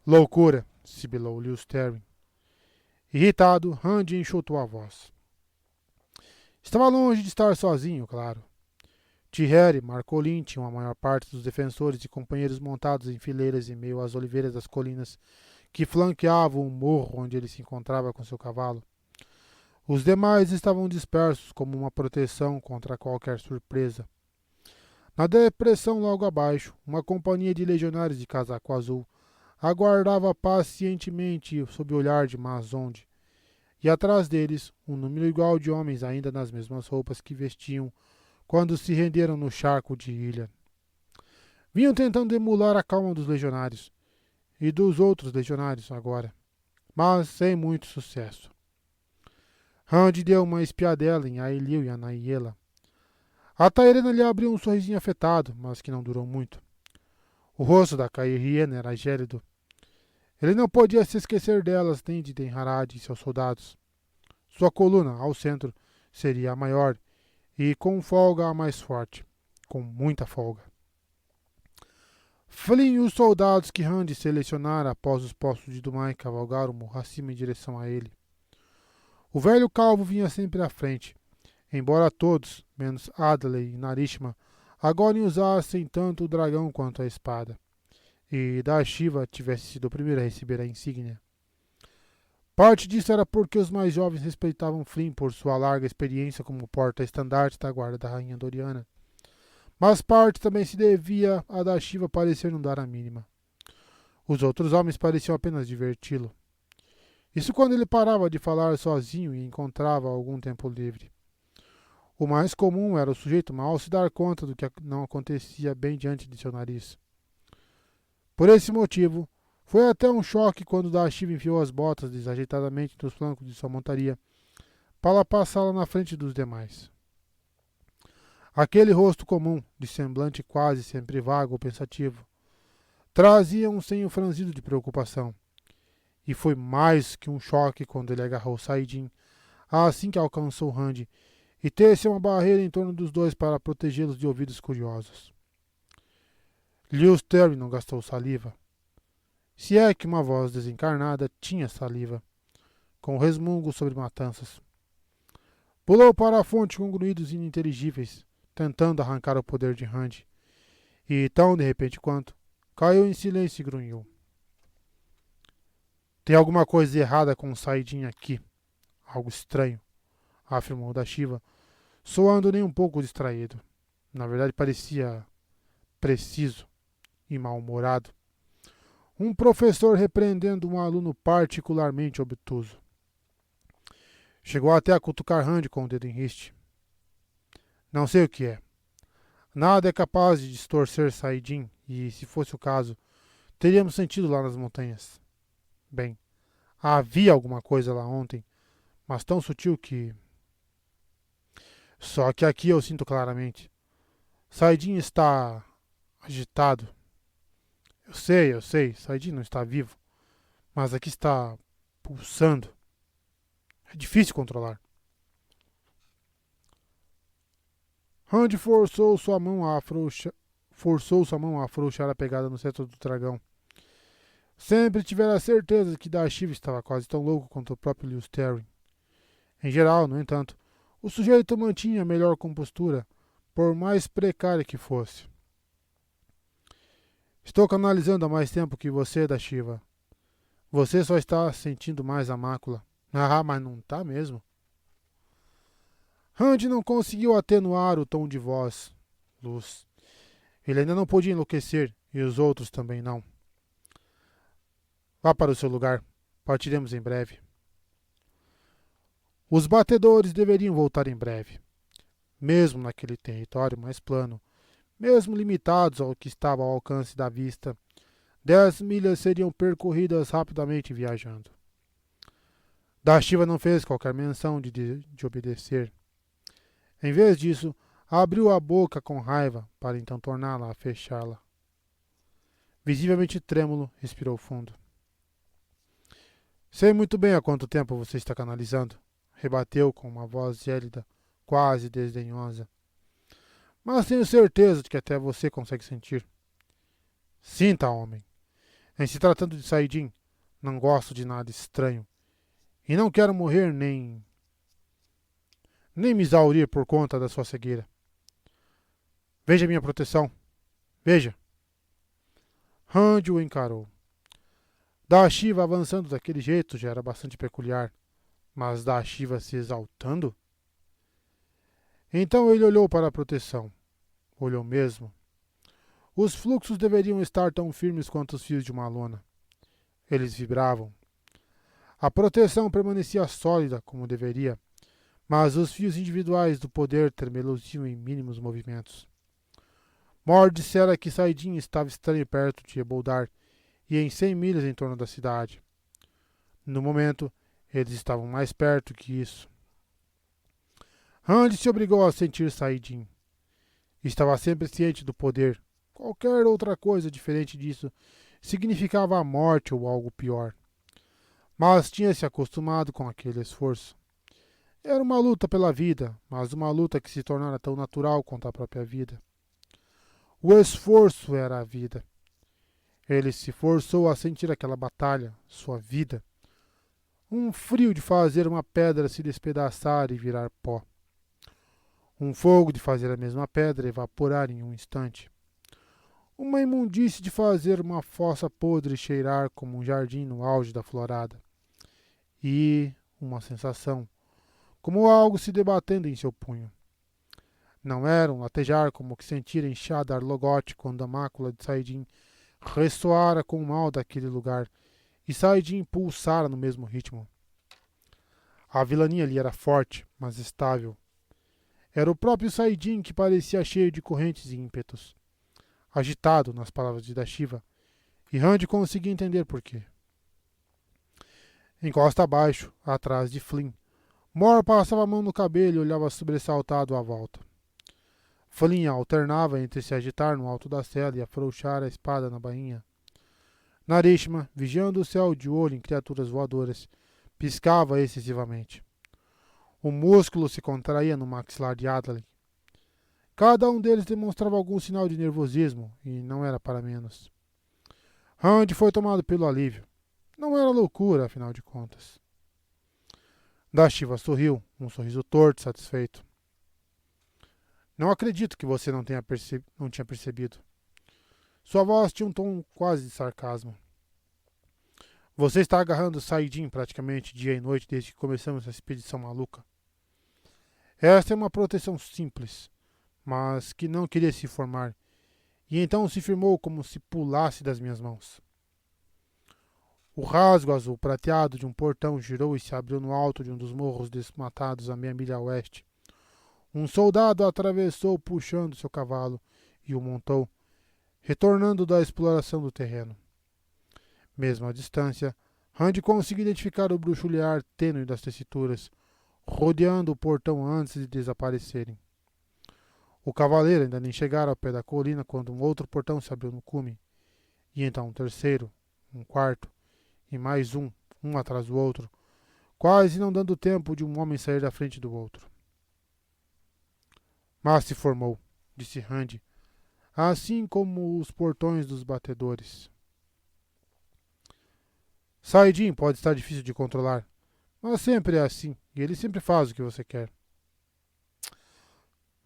Loucura, sibilou Lewis Terry. Irritado, Randy enxutou a voz. Estava longe de estar sozinho, claro. Thierry e Marcolin tinham a maior parte dos defensores e companheiros montados em fileiras em meio às oliveiras das colinas que flanqueavam o morro onde ele se encontrava com seu cavalo. Os demais estavam dispersos como uma proteção contra qualquer surpresa. Na depressão logo abaixo, uma companhia de legionários de casaco azul aguardava pacientemente sob o olhar de Mazonde, e atrás deles um número igual de homens ainda nas mesmas roupas que vestiam quando se renderam no charco de Ilha. Vinham tentando emular a calma dos legionários, e dos outros legionários agora, mas sem muito sucesso. Randy deu uma espiadela em Aelil e Anaiela. A Tairena lhe abriu um sorrisinho afetado, mas que não durou muito. O rosto da Cairriena era gélido. Ele não podia se esquecer delas nem de Denharad e seus soldados. Sua coluna, ao centro, seria a maior, e com folga a mais forte. Com muita folga. Flynn e os soldados que Randy selecionara após os postos de Dumai cavalgaram morro acima em direção a ele. O velho calvo vinha sempre à frente, embora todos, menos Adley e Narishma, agora usassem tanto o dragão quanto a espada, e da Shiva tivesse sido o primeiro a receber a insígnia. Parte disso era porque os mais jovens respeitavam Flynn por sua larga experiência como porta-estandarte da guarda da rainha Doriana, mas parte também se devia a da Shiva parecer não dar a mínima. Os outros homens pareciam apenas diverti-lo. Isso quando ele parava de falar sozinho e encontrava algum tempo livre. O mais comum era o sujeito mal se dar conta do que não acontecia bem diante de seu nariz. Por esse motivo, foi até um choque quando Dashiva enfiou as botas desajeitadamente nos flancos de sua montaria para passá-la na frente dos demais. Aquele rosto comum, de semblante quase sempre vago ou pensativo, trazia um senho franzido de preocupação. E foi mais que um choque quando ele agarrou Saidin assim que alcançou Randy e teceu uma barreira em torno dos dois para protegê-los de ouvidos curiosos. Lewis Terry não gastou saliva. Se é que uma voz desencarnada tinha saliva, com resmungo sobre matanças. Pulou para a fonte com grunhidos ininteligíveis, tentando arrancar o poder de Randy, e tão de repente quanto, caiu em silêncio e grunhiu. Tem alguma coisa errada com o Saidin aqui. Algo estranho, afirmou Dashiva, soando nem um pouco distraído. Na verdade parecia preciso e mal-humorado. Um professor repreendendo um aluno particularmente obtuso. Chegou até a cutucar Randy com o dedo em riste. Não sei o que é. Nada é capaz de distorcer Saidin, e, se fosse o caso, teríamos sentido lá nas montanhas. Bem, havia alguma coisa lá ontem, mas tão sutil que... Só que aqui eu sinto claramente. Saidin está agitado. Eu sei, Saidin não está vivo, mas aqui está pulsando. É difícil controlar. Randy forçou sua mão a afrouxar a pegada no cetro do dragão. Sempre tivera certeza que Dashiva estava quase tão louco quanto o próprio Lewis Terry. Em geral, no entanto, o sujeito mantinha a melhor compostura, por mais precária que fosse. Estou canalizando há mais tempo que você, Dashiva. Você só está sentindo mais a mácula. Ah, mas não está mesmo. Randy não conseguiu atenuar o tom de voz. Luz. Ele ainda não podia enlouquecer, e os outros também não. Vá para o seu lugar. Partiremos em breve. Os batedores deveriam voltar em breve. Mesmo naquele território mais plano, mesmo limitados ao que estava ao alcance da vista, 10 milhas seriam percorridas rapidamente viajando. Dashiva não fez qualquer menção de obedecer. Em vez disso, abriu a boca com raiva para então torná-la a fechá-la. Visivelmente trêmulo, respirou fundo. Sei muito bem há quanto tempo você está canalizando, rebateu com uma voz gélida, quase desdenhosa. Mas tenho certeza de que até você consegue sentir. Sinta, homem. Em se tratando de Saidin, não gosto de nada estranho. E não quero morrer nem me exaurir por conta da sua cegueira. Veja minha proteção. Veja. Randy o encarou. Da Shiva avançando daquele jeito já era bastante peculiar, mas da Shiva se exaltando? Então ele olhou para a proteção. Olhou mesmo. Os fluxos deveriam estar tão firmes quanto os fios de uma lona. Eles vibravam. A proteção permanecia sólida como deveria, mas os fios individuais do poder tremelociam em mínimos movimentos. Mor dissera que Saidin estava estranho perto de Eboldar e em 100 milhas em torno da cidade. No momento, eles estavam mais perto que isso. Randy se obrigou a sentir Saidin. Estava sempre ciente do poder. Qualquer outra coisa diferente disso significava a morte ou algo pior. Mas tinha se acostumado com aquele esforço. Era uma luta pela vida, mas uma luta que se tornara tão natural quanto a própria vida. O esforço era a vida. Ele se forçou a sentir aquela batalha, sua vida. Um frio de fazer uma pedra se despedaçar e virar pó. Um fogo de fazer a mesma pedra evaporar em um instante. Uma imundície de fazer uma fossa podre cheirar como um jardim no auge da florada. E uma sensação, como algo se debatendo em seu punho. Não era um latejar como o que sentira em Shadar Logoth quando a mácula de Saidin ressoara com o mal daquele lugar e Saidin pulsara no mesmo ritmo. A vilania ali era forte, mas estável. Era o próprio Saidin que parecia cheio de correntes e ímpetos. Agitado, nas palavras de Dashiva, e Randy conseguia entender por quê. Em costa abaixo, atrás de Flynn, Mor passava a mão no cabelo e olhava sobressaltado à volta. Flynn alternava entre se agitar no alto da cela e afrouxar a espada na bainha. Narishma, vigiando o céu de olho em criaturas voadoras, piscava excessivamente. O músculo se contraía no maxilar de Adley. Cada um deles demonstrava algum sinal de nervosismo, e não era para menos. Randy foi tomado pelo alívio. Não era loucura, afinal de contas. Dashiva sorriu, um sorriso torto e satisfeito. Não acredito que você não tinha percebido. Sua voz tinha um tom quase de sarcasmo. Você está agarrando Saidin praticamente dia e noite desde que começamos essa expedição maluca. Esta é uma proteção simples, mas que não queria se formar, e então se firmou como se pulasse das minhas mãos. O rasgo azul prateado de um portão girou e se abriu no alto de um dos morros desmatados a meia milha a oeste. Um soldado atravessou puxando seu cavalo e o montou, retornando da exploração do terreno. Mesmo à distância, Randy conseguiu identificar o bruxulear tênue das tessituras, rodeando o portão antes de desaparecerem. O cavaleiro ainda nem chegara ao pé da colina quando um outro portão se abriu no cume, e então um terceiro, um quarto, e mais um atrás do outro, quase não dando tempo de um homem sair da frente do outro. Mas se formou, disse Randy, assim como os portões dos batedores. Saidin pode estar difícil de controlar, mas sempre é assim, e ele sempre faz o que você quer.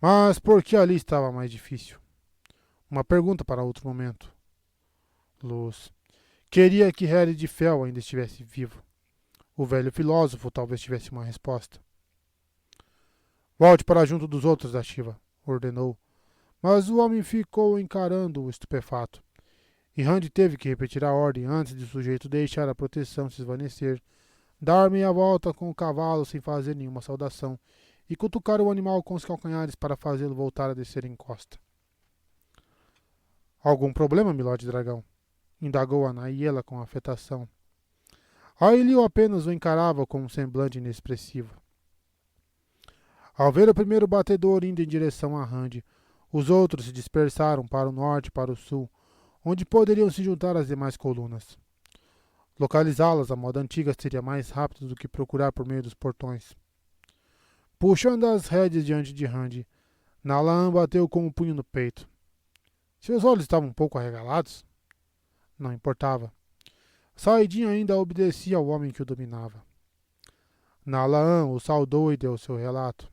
Mas por que ali estava mais difícil? Uma pergunta para outro momento. Luz. Queria que Harry de Fel ainda estivesse vivo. O velho filósofo talvez tivesse uma resposta. Volte para junto dos outros, Dashiva, ordenou. Mas o homem ficou encarando-o estupefato. E Randy teve que repetir a ordem antes de o sujeito deixar a proteção se esvanecer, dar meia volta com o cavalo sem fazer nenhuma saudação e cutucar o animal com os calcanhares para fazê-lo voltar a descer em costa. Algum problema, Milord Dragão? Indagou a Naiela com afetação. Ailil apenas o encarava com um semblante inexpressivo. Ao ver o primeiro batedor indo em direção a Randy, os outros se dispersaram para o norte e para o sul, onde poderiam se juntar às demais colunas. Localizá-las à moda antiga seria mais rápido do que procurar por meio dos portões. Puxando as rédeas diante de Randy, Nalan bateu com o punho no peito. Seus olhos estavam um pouco arregalados? Não importava. Saidin ainda obedecia ao homem que o dominava. Nalan o saudou e deu seu relato.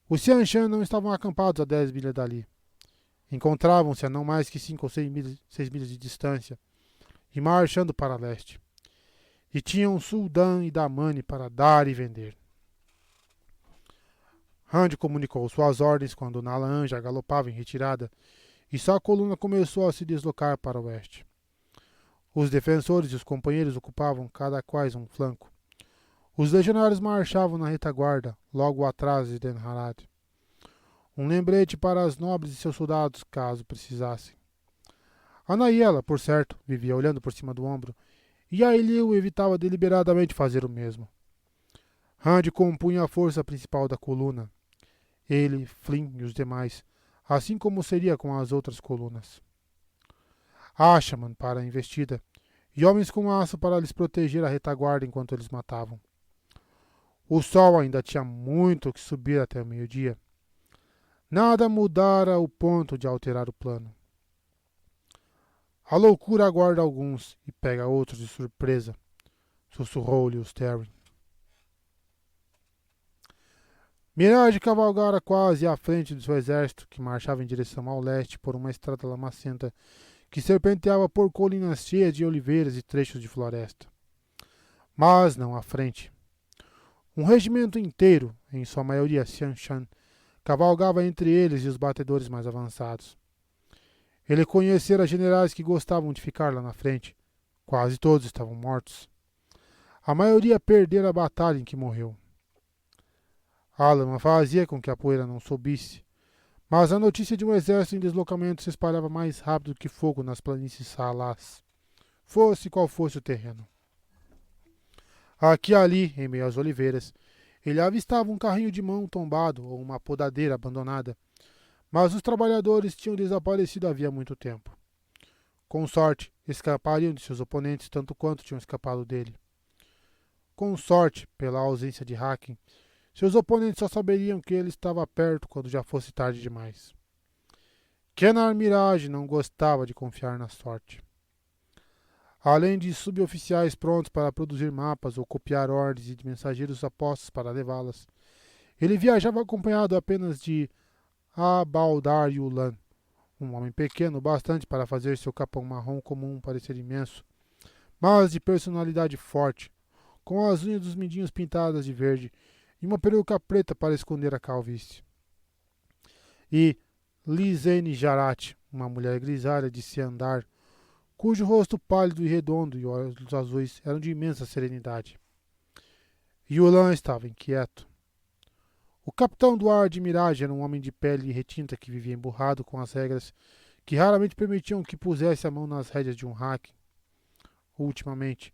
Os Xianshan não estavam acampados a 10 milhas dali. Encontravam-se a não mais que 5 ou 6 milhas de distância e marchando para leste. E tinham Suldan e Damani para dar e vender. Rand comunicou suas ordens quando Nalan já galopava em retirada e sua coluna começou a se deslocar para o oeste. Os defensores e os companheiros ocupavam cada quais um flanco. Os legionários marchavam na retaguarda, logo atrás de Den-Harad. Um lembrete para as nobres e seus soldados, caso precisassem. Anaiela, por certo, vivia olhando por cima do ombro, e Ailiu evitava deliberadamente fazer o mesmo. Rand compunha a força principal da coluna. Ele, Flynn e os demais, assim como seria com as outras colunas. Ashaman para a investida, e homens com aço para lhes proteger a retaguarda enquanto eles matavam. O sol ainda tinha muito que subir até o meio-dia. Nada mudara o ponto de alterar o plano. A loucura aguarda alguns e pega outros de surpresa, sussurrou-lhe o Sterling. Mirage cavalgara quase à frente de seu exército, que marchava em direção ao leste por uma estrada lamacenta que serpenteava por colinas cheias de oliveiras e trechos de floresta. Mas não à frente. Um regimento inteiro, em sua maioria Xianshan, cavalgava entre eles e os batedores mais avançados. Ele conhecera generais que gostavam de ficar lá na frente. Quase todos estavam mortos. A maioria perdera a batalha em que morreu. A lama fazia com que a poeira não subisse, mas a notícia de um exército em deslocamento se espalhava mais rápido que fogo nas planícies salás, fosse qual fosse o terreno. Aqui e ali, em meio às oliveiras, ele avistava um carrinho de mão tombado ou uma podadeira abandonada, mas os trabalhadores tinham desaparecido havia muito tempo. Com sorte, escapariam de seus oponentes tanto quanto tinham escapado dele. Com sorte, pela ausência de Haken, seus oponentes só saberiam que ele estava perto quando já fosse tarde demais. Kenar Mirage não gostava de confiar na sorte. Além de suboficiais prontos para produzir mapas ou copiar ordens e de mensageiros apostos para levá-las, ele viajava acompanhado apenas de Abaldar Yulan, um homem pequeno bastante para fazer seu capão marrom comum parecer imenso, mas de personalidade forte, com as unhas dos mindinhos pintadas de verde e uma peruca preta para esconder a calvície. E Lizene Jarat, uma mulher grisalha de se andar, cujo rosto pálido e redondo e olhos azuis eram de imensa serenidade. Yulan estava inquieto. O capitão do ar de Mirage era um homem de pele retinta que vivia emburrado com as regras que raramente permitiam que pusesse a mão nas rédeas de um hack. Ultimamente.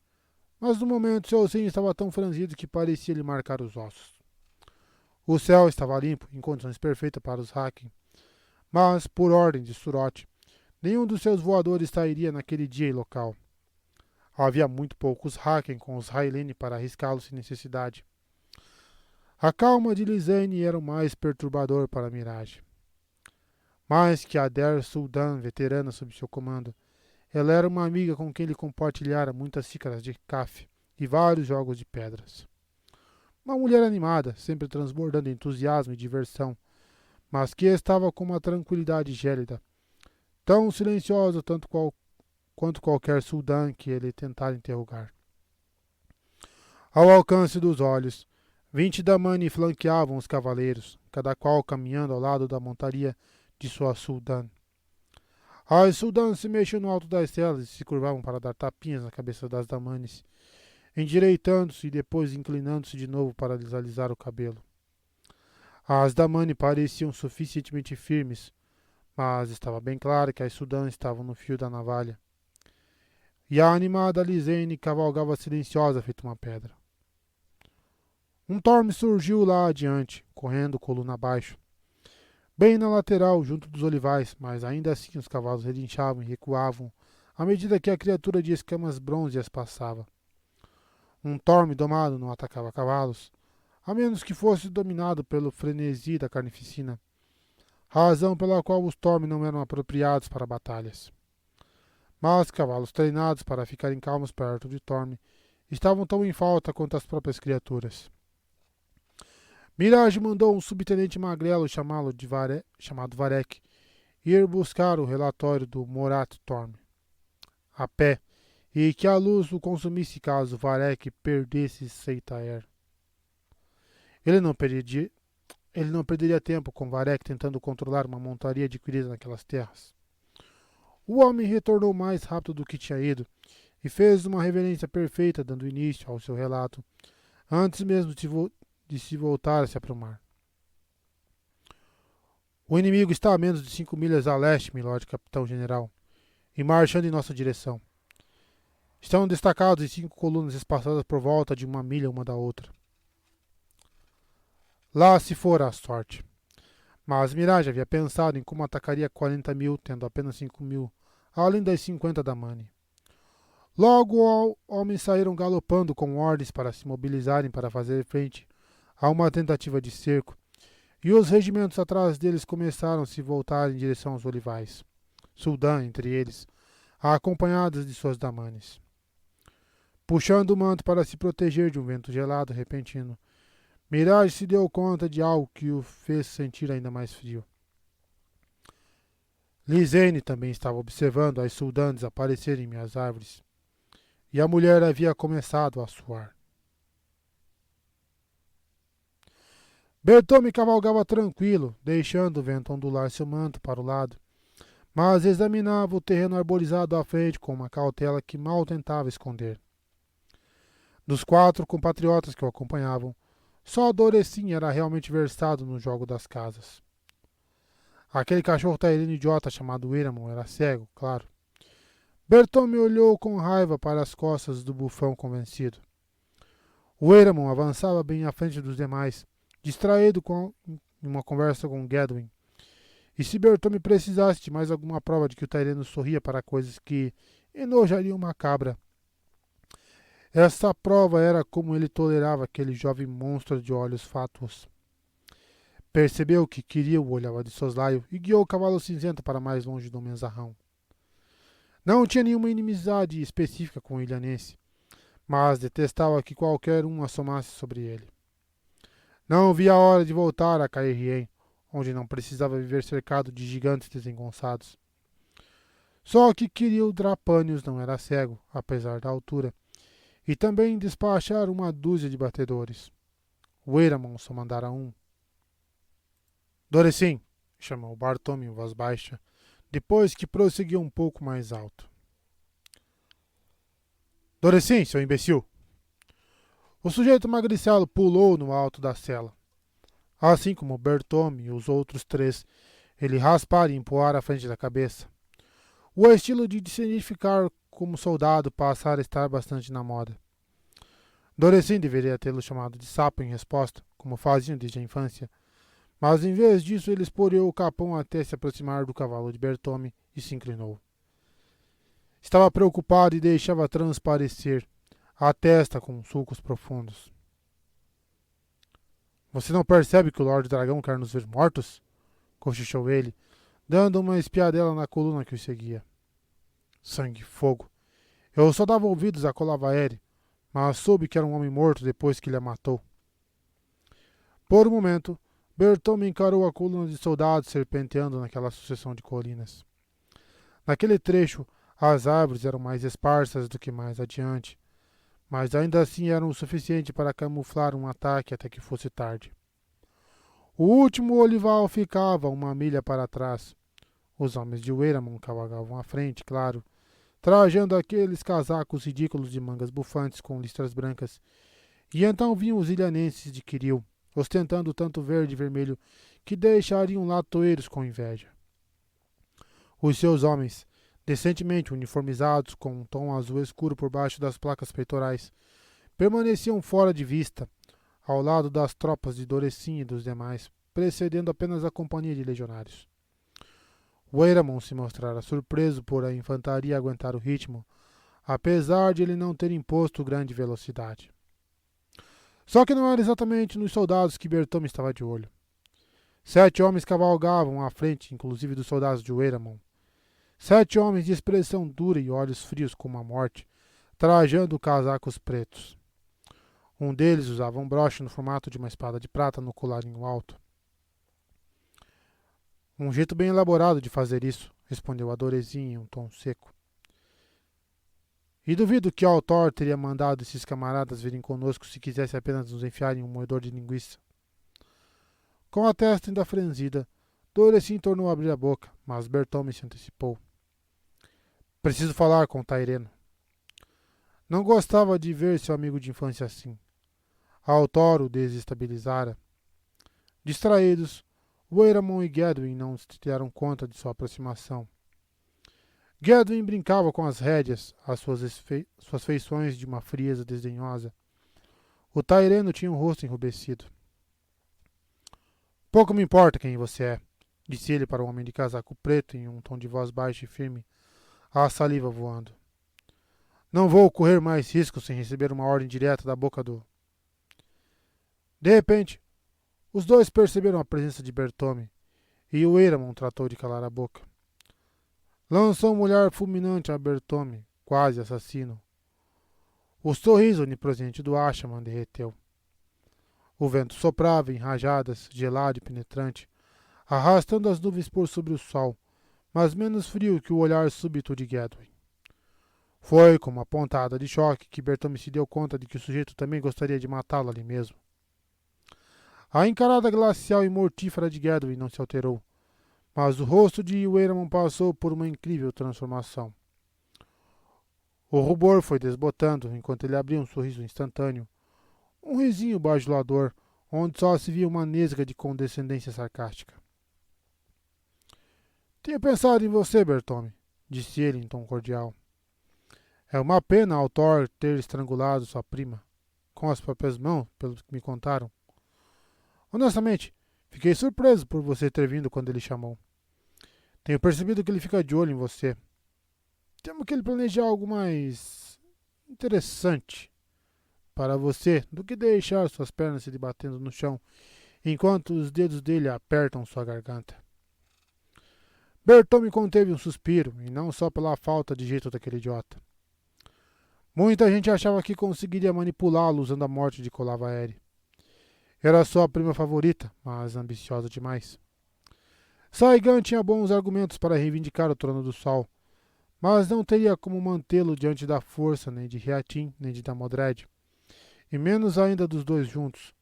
Mas no momento seu senho estava tão franzido que parecia lhe marcar os ossos. O céu estava limpo, em condições perfeitas para os Haken, mas, por ordem de Surot, nenhum dos seus voadores sairia naquele dia e local. Havia muito poucos Haken com os Hailene para arriscá-los sem necessidade. A calma de Lizane era o mais perturbador para a Mirage. Mais que a Der Suldan, veterana sob seu comando, ela era uma amiga com quem ele compartilhara muitas xícaras de café e vários jogos de pedras. Uma mulher animada, sempre transbordando entusiasmo e diversão, mas que estava com uma tranquilidade gélida, tão silenciosa quanto qualquer Suldan que ele tentara interrogar. Ao alcance dos olhos, 20 Damani flanqueavam os cavaleiros, cada qual caminhando ao lado da montaria de sua Suldan. As Suldan se mexiam no alto das celas e se curvavam para dar tapinhas na cabeça das Damanes, endireitando-se e depois inclinando-se de novo para lhes alisar o cabelo. As Damani pareciam suficientemente firmes, mas estava bem claro que as Suldan estavam no fio da navalha. E a animada Lizane cavalgava silenciosa feito uma pedra. Um Torme surgiu lá adiante, correndo coluna abaixo, bem na lateral, junto dos olivais, mas ainda assim os cavalos relinchavam e recuavam à medida que a criatura de escamas bronzeas passava. Um Torme domado não atacava cavalos, a menos que fosse dominado pelo frenesi da carnificina, razão pela qual os Torme não eram apropriados para batalhas. Mas cavalos treinados para ficarem calmos perto de Torme estavam tão em falta quanto as próprias criaturas. Mirage mandou um subtenente magrelo chamado Varek ir buscar o relatório do Morat Torm a pé e que a luz o consumisse caso Varek perdesse Seitaer. Ele não perderia tempo com Varek tentando controlar uma montaria adquirida naquelas terras. O homem retornou mais rápido do que tinha ido e fez uma reverência perfeita dando início ao seu relato, antes mesmo de se voltar a se aprumar. O inimigo está a menos de 5 milhas a leste, milord capitão-general, e marchando em nossa direção. Estão destacados em 5 colunas espaçadas por volta de 1 milha uma da outra. Lá se fora a sorte. Mas Mirage havia pensado em como atacaria 40 mil, tendo apenas 5 mil, além das 50 da Mani. Logo, homens saíram galopando com ordens para se mobilizarem para fazer frente a uma tentativa de cerco, e os regimentos atrás deles começaram a se voltar em direção aos olivais, Suldan entre eles, acompanhados de suas damanes. Puxando o manto para se proteger de um vento gelado repentino, Mirage se deu conta de algo que o fez sentir ainda mais frio. Lisene também estava observando as Suldan desaparecerem em minhas árvores, e a mulher havia começado a suar. Bertome cavalgava tranquilo, deixando o vento ondular seu manto para o lado, mas examinava o terreno arborizado à frente com uma cautela que mal tentava esconder. Dos 4 compatriotas que o acompanhavam, só Dorecin era realmente versado no jogo das casas. Aquele cachorro tairino idiota chamado Iramon era cego, claro. Bertome olhou com raiva para as costas do bufão convencido. O Iramon avançava bem à frente dos demais, distraído em uma conversa com Gedwin. E se Bertome precisasse de mais alguma prova de que o taireno sorria para coisas que enojariam uma cabra, essa prova era como ele tolerava aquele jovem monstro de olhos fátuos. Percebeu que Kirill olhava de soslaio e guiou o cavalo cinzento para mais longe do menzarrão. Não tinha nenhuma inimizade específica com o ilhanense, mas detestava que qualquer um assomasse sobre ele. Não via a hora de voltar a Caerhien, onde não precisava viver cercado de gigantes desengonçados. Só que Kirill Drapanius não era cego, apesar da altura, e também despachar 1 dúzia de batedores. O Iramon só mandara 1. Dorecin, chamou Bartome em voz baixa, depois que prosseguiu um pouco mais alto. Dorecin, seu imbecil! O sujeito magricelo pulou no alto da cela. Assim como Bertome e os outros 3, ele raspara e empurrar à frente da cabeça. O estilo de se identificar como soldado passara a estar bastante na moda. Dorecin deveria tê-lo chamado de sapo em resposta, como faziam desde a infância, mas em vez disso ele esporeou o capão até se aproximar do cavalo de Bertome e se inclinou. Estava preocupado e deixava transparecer a testa com sulcos profundos. Você não percebe que o Lorde Dragão quer nos ver mortos? Cochichou ele, dando uma espiadela na coluna que o seguia. Sangue e fogo. Eu só dava ouvidos a Colavaere, mas soube que era um homem morto depois que ele a matou. Por um momento, Bertome encarou a coluna de soldados serpenteando naquela sucessão de colinas. Naquele trecho, as árvores eram mais esparsas do que mais adiante, mas ainda assim eram o suficiente para camuflar um ataque até que fosse tarde. O último olival ficava 1 milha para trás. Os homens de Weiramon cavalgavam à frente, claro, trajando aqueles casacos ridículos de mangas bufantes com listras brancas, e então vinham os ilhanenses de Kirill, ostentando tanto verde e vermelho que deixariam latoeiros com inveja. Os seus homens, decentemente uniformizados com um tom azul escuro por baixo das placas peitorais, permaneciam fora de vista, ao lado das tropas de Dorecin e dos demais, precedendo apenas a companhia de legionários. Weiramon se mostrara surpreso por a infantaria aguentar o ritmo, apesar de ele não ter imposto grande velocidade. Só que não era exatamente nos soldados que Bertome estava de olho. 7 homens cavalgavam à frente, inclusive dos soldados de Weiramon. 7 homens de expressão dura e olhos frios como a morte, trajando casacos pretos. Um deles usava um broche no formato de uma espada de prata no colarinho alto. Um jeito bem elaborado de fazer isso, respondeu Adorezin em um tom seco. E duvido que Altor teria mandado esses camaradas virem conosco se quisesse apenas nos enfiar em um moedor de linguiça. Com a testa ainda franzida, Dorezin tornou a abrir a boca, mas Bertome se antecipou. Preciso falar com Taireno. Não gostava de ver seu amigo de infância assim. Altor o desestabilizara. Distraídos, Weiramon e Gedwin não se deram conta de sua aproximação. Gedwin brincava com as rédeas, suas feições de uma frieza desdenhosa. O Taireno tinha um rosto enrubescido. Pouco me importa quem você é, disse ele para o homem de casaco preto em um tom de voz baixo e firme, a saliva voando. Não vou correr mais riscos sem receber uma ordem direta da boca do... De repente, os dois perceberam a presença de Bertome, e o Weiramon tratou de calar a boca. Lançou um olhar fulminante a Bertome, quase assassino. O sorriso onipresente do Ashaman derreteu. O vento soprava em rajadas, gelado e penetrante, arrastando as nuvens por sobre o sol, mas menos frio que o olhar súbito de Gedwin. Foi com uma pontada de choque que Bertome se deu conta de que o sujeito também gostaria de matá-lo ali mesmo. A encarada glacial e mortífera de Gedwin não se alterou, mas o rosto de Weiramon passou por uma incrível transformação. O rubor foi desbotando enquanto ele abria um sorriso instantâneo, um risinho bajulador, onde só se via uma nesga de condescendência sarcástica. Tinha pensado em você, Bertome, disse ele em tom cordial. É uma pena Altor ter estrangulado sua prima, com as próprias mãos, pelo que me contaram. Honestamente, fiquei surpreso por você ter vindo quando ele chamou. Tenho percebido que ele fica de olho em você. Temo que ele planeja algo mais interessante para você do que deixar suas pernas se debatendo no chão enquanto os dedos dele apertam sua garganta. Bertome conteve um suspiro, e não só pela falta de jeito daquele idiota. Muita gente achava que conseguiria manipulá-lo usando a morte de Colavaere. Era sua prima favorita, mas ambiciosa demais. Saigan tinha bons argumentos para reivindicar o trono do sol, mas não teria como mantê-lo diante da força nem de Riatin nem de Damodred, e menos ainda dos dois juntos,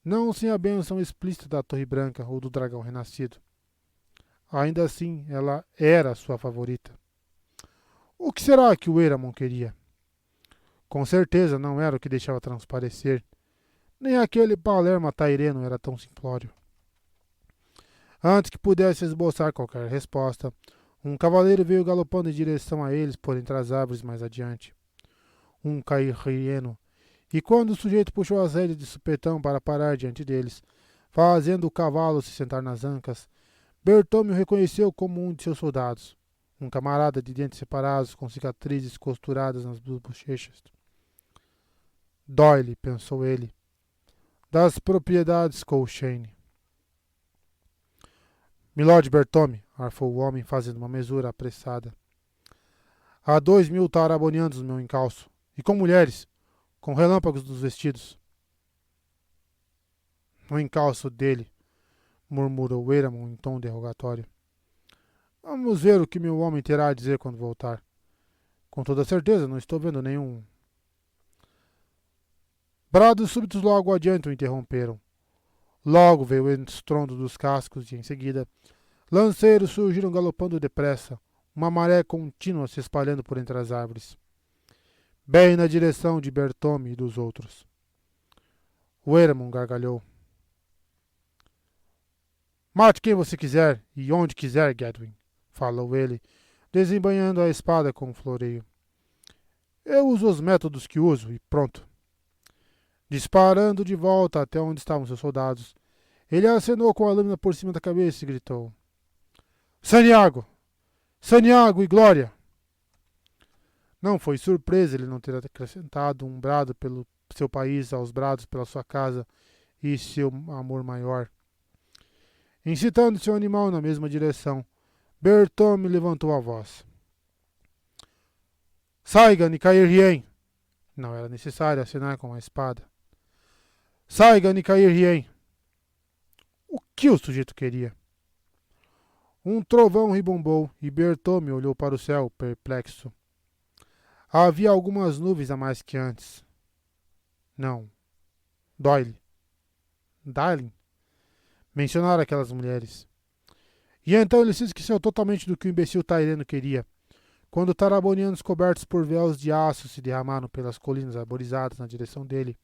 não sem a bênção explícita da Torre Branca ou do Dragão Renascido. Ainda assim, ela era sua favorita. O que será que o Weiramon queria? Com certeza não era o que deixava transparecer. Nem aquele Palermo Taireno era tão simplório. Antes que pudesse esboçar qualquer resposta, um cavaleiro veio galopando em direção a eles por entre as árvores mais adiante. Um cairrieno. E quando o sujeito puxou as rédeas de supetão para parar diante deles, fazendo o cavalo se sentar nas ancas, Bertome o reconheceu como um de seus soldados, um camarada de dentes separados com cicatrizes costuradas nas duas bochechas. Dói-lhe, pensou ele, das propriedades Colchane. Milord Bertome, arfou o homem fazendo uma mesura apressada. Há 2.000 tarabonianos no meu encalço, e com mulheres, com relâmpagos nos vestidos. No encalço dele, murmurou Weiramon em tom interrogatório. Vamos ver o que meu homem terá a dizer quando voltar. Com toda certeza, não estou vendo nenhum... Brados súbitos logo adiante o interromperam. Logo veio o estrondo dos cascos e, em seguida, lanceiros surgiram galopando depressa, uma maré contínua se espalhando por entre as árvores, bem na direção de Bertome e dos outros. Weiramon gargalhou. Mate quem você quiser e onde quiser, Gedwin, falou ele, desembainhando a espada com um floreio. Eu uso os métodos que uso e pronto. Disparando de volta até onde estavam seus soldados, ele acenou com a lâmina por cima da cabeça e gritou. Santiago! Santiago e glória! Não foi surpresa ele não ter acrescentado um brado pelo seu país aos brados pela sua casa e seu amor maior. Incitando seu animal na mesma direção, Bertome levantou a voz. Saigan e Cairhien! Não era necessário acenar com a espada. Saiga, Nikair Rien! O que o sujeito queria? Um trovão ribombou e Bertome olhou para o céu, perplexo. Havia algumas nuvens a mais que antes. Não. Doyle. Darling? Mencionaram aquelas mulheres. E então ele se esqueceu totalmente do que o imbecil Taireno queria. Quando tarabonianos cobertos por véus de aço se derramaram pelas colinas arborizadas na direção dele,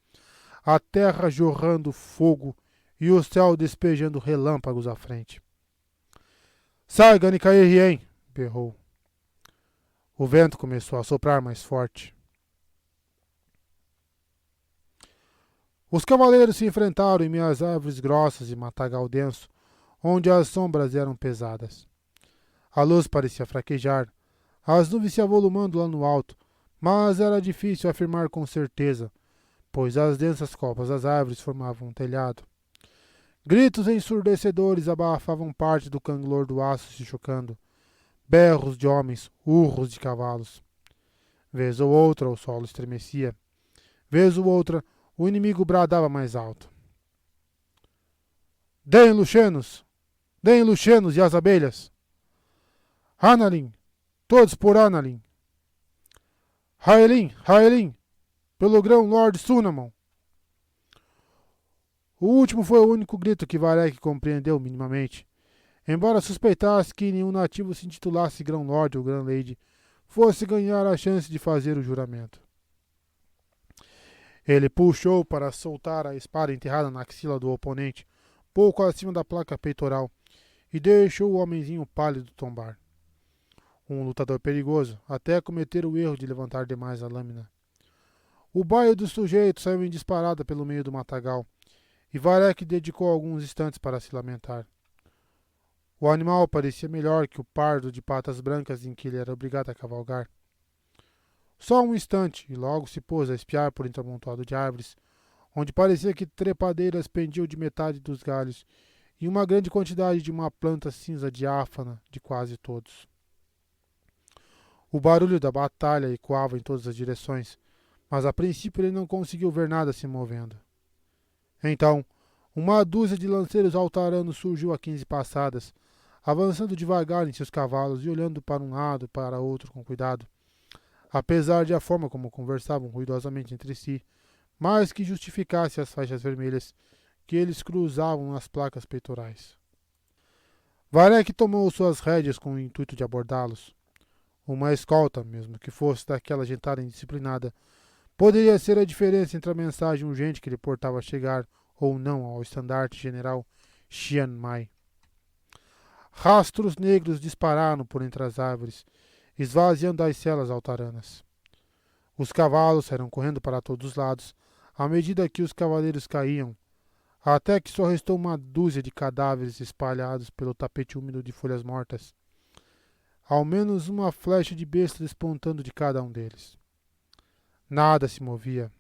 a terra jorrando fogo e o céu despejando relâmpagos à frente. Sai, Ganikair Rien! Berrou. O vento começou a soprar mais forte. Os cavaleiros se enfrentaram em meio às árvores grossas e matagal denso, onde as sombras eram pesadas. A luz parecia fraquejar, as nuvens se avolumando lá no alto, mas era difícil afirmar com certeza, pois as densas copas das árvores formavam um telhado. Gritos ensurdecedores abafavam parte do canglor do aço se chocando. Berros de homens, urros de cavalos. Vez ou outra o solo estremecia. Vez ou outra o inimigo bradava mais alto. Deem Luxenos! Deem Luxenos e as abelhas! Hanalin! Todos por Hanalin! Haelin! Haelin! Pelo grão Lord Sunamon! O último foi o único grito que Varek compreendeu minimamente. Embora suspeitasse que nenhum nativo se intitulasse Grão-Lord ou Grã-Lady fosse ganhar a chance de fazer o juramento. Ele puxou para soltar a espada enterrada na axila do oponente, pouco acima da placa peitoral, e deixou o homenzinho pálido tombar. Um lutador perigoso, até cometer o erro de levantar demais a lâmina. O baio do sujeito saiu em disparada pelo meio do matagal, e Varek dedicou alguns instantes para se lamentar. O animal parecia melhor que o pardo de patas brancas em que ele era obrigado a cavalgar. Só um instante, e logo se pôs a espiar por entre o amontoado de árvores, onde parecia que trepadeiras pendiam de metade dos galhos, e uma grande quantidade de uma planta cinza diáfana de quase todos. O barulho da batalha ecoava em todas as direções, mas a princípio ele não conseguiu ver nada se movendo. Então, uma dúzia de lanceiros altaranos surgiu a 15 passadas, avançando devagar em seus cavalos e olhando para um lado e para outro com cuidado, apesar de a forma como conversavam ruidosamente entre si, mais que justificasse as faixas vermelhas que eles cruzavam nas placas peitorais. Varek tomou suas rédeas com o intuito de abordá-los. Uma escolta, mesmo que fosse daquela gentalha indisciplinada, poderia ser a diferença entre a mensagem urgente que ele portava a chegar ou não ao estandarte general Xian Mai. Rastros negros dispararam por entre as árvores, esvaziando as celas altaranas. Os cavalos saíram correndo para todos os lados, à medida que os cavaleiros caíam, até que só restou uma dúzia de cadáveres espalhados pelo tapete úmido de folhas mortas. Ao menos uma flecha de besta despontando de cada um deles. Nada se movia.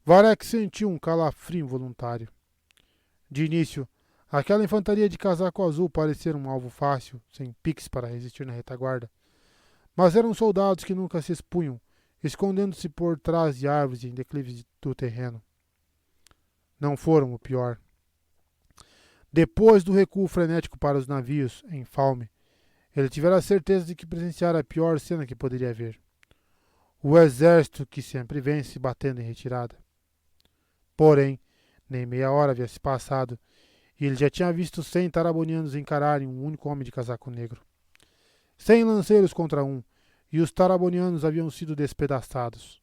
Varek sentiu um calafrio involuntário. De início, aquela infantaria de casaco azul parecia um alvo fácil, sem piques para resistir na retaguarda. Mas eram soldados que nunca se expunham, escondendo-se por trás de árvores em declives do terreno. Não foram o pior. Depois do recuo frenético para os navios, em Falme, ele tivera a certeza de que presenciara a pior cena que poderia haver. O exército que sempre vence batendo em retirada. Porém, nem meia hora havia se passado, e ele já tinha visto 100 tarabonianos encararem um único homem de casaco negro. 100 lanceiros contra um, e os tarabonianos haviam sido despedaçados.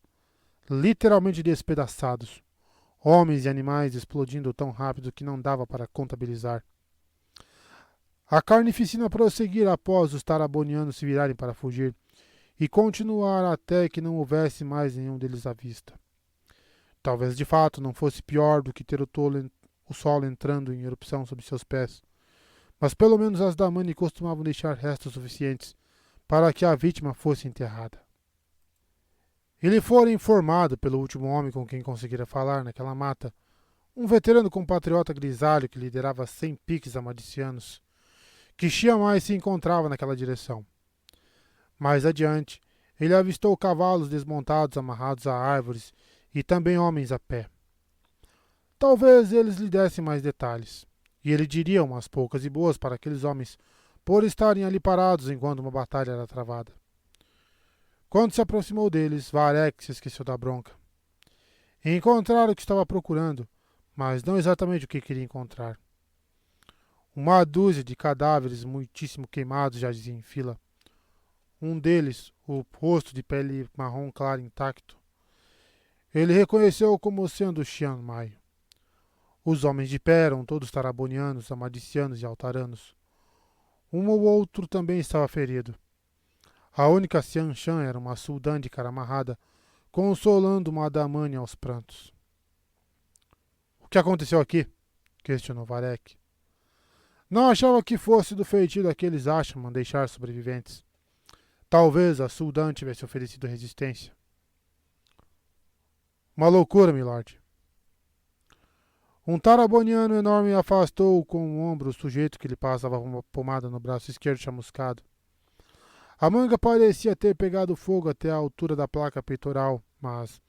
Literalmente despedaçados. Homens e animais explodindo tão rápido que não dava para contabilizar. A carnificina prosseguira após os tarabonianos se virarem para fugir, e continuar até que não houvesse mais nenhum deles à vista. Talvez de fato não fosse pior do que ter o solo entrando em erupção sob seus pés, mas pelo menos as Damani costumavam deixar restos suficientes para que a vítima fosse enterrada. Ele fora informado pelo último homem com quem conseguira falar naquela mata, um veterano compatriota grisalho que liderava 100 piques amadicianos, que Xiamai se encontrava naquela direção. Mais adiante, ele avistou cavalos desmontados amarrados a árvores e também homens a pé. Talvez eles lhe dessem mais detalhes, e ele diria umas poucas e boas para aqueles homens por estarem ali parados enquanto uma batalha era travada. Quando se aproximou deles, Varek se esqueceu da bronca. Encontraram o que estava procurando, mas não exatamente o que queria encontrar. Uma dúzia de cadáveres muitíssimo queimados jazia em fila. Um deles, o rosto de pele marrom clara intacto. Ele reconheceu como sendo Xian Mai. Os homens de pé eram todos tarabonianos, amadicianos e altaranos. Um ou outro também estava ferido. A única Xian Shan era uma sultã de cara amarrada, consolando uma Damani aos prantos. O que aconteceu aqui? Questionou Varek. Não achava que fosse do feitio daqueles Ashman deixar sobreviventes. Talvez a sultã tivesse oferecido resistência. Uma loucura, milord. Um taraboniano enorme afastou com o ombro o sujeito que lhe passava uma pomada no braço esquerdo chamuscado. A manga parecia ter pegado fogo até a altura da placa peitoral, mas,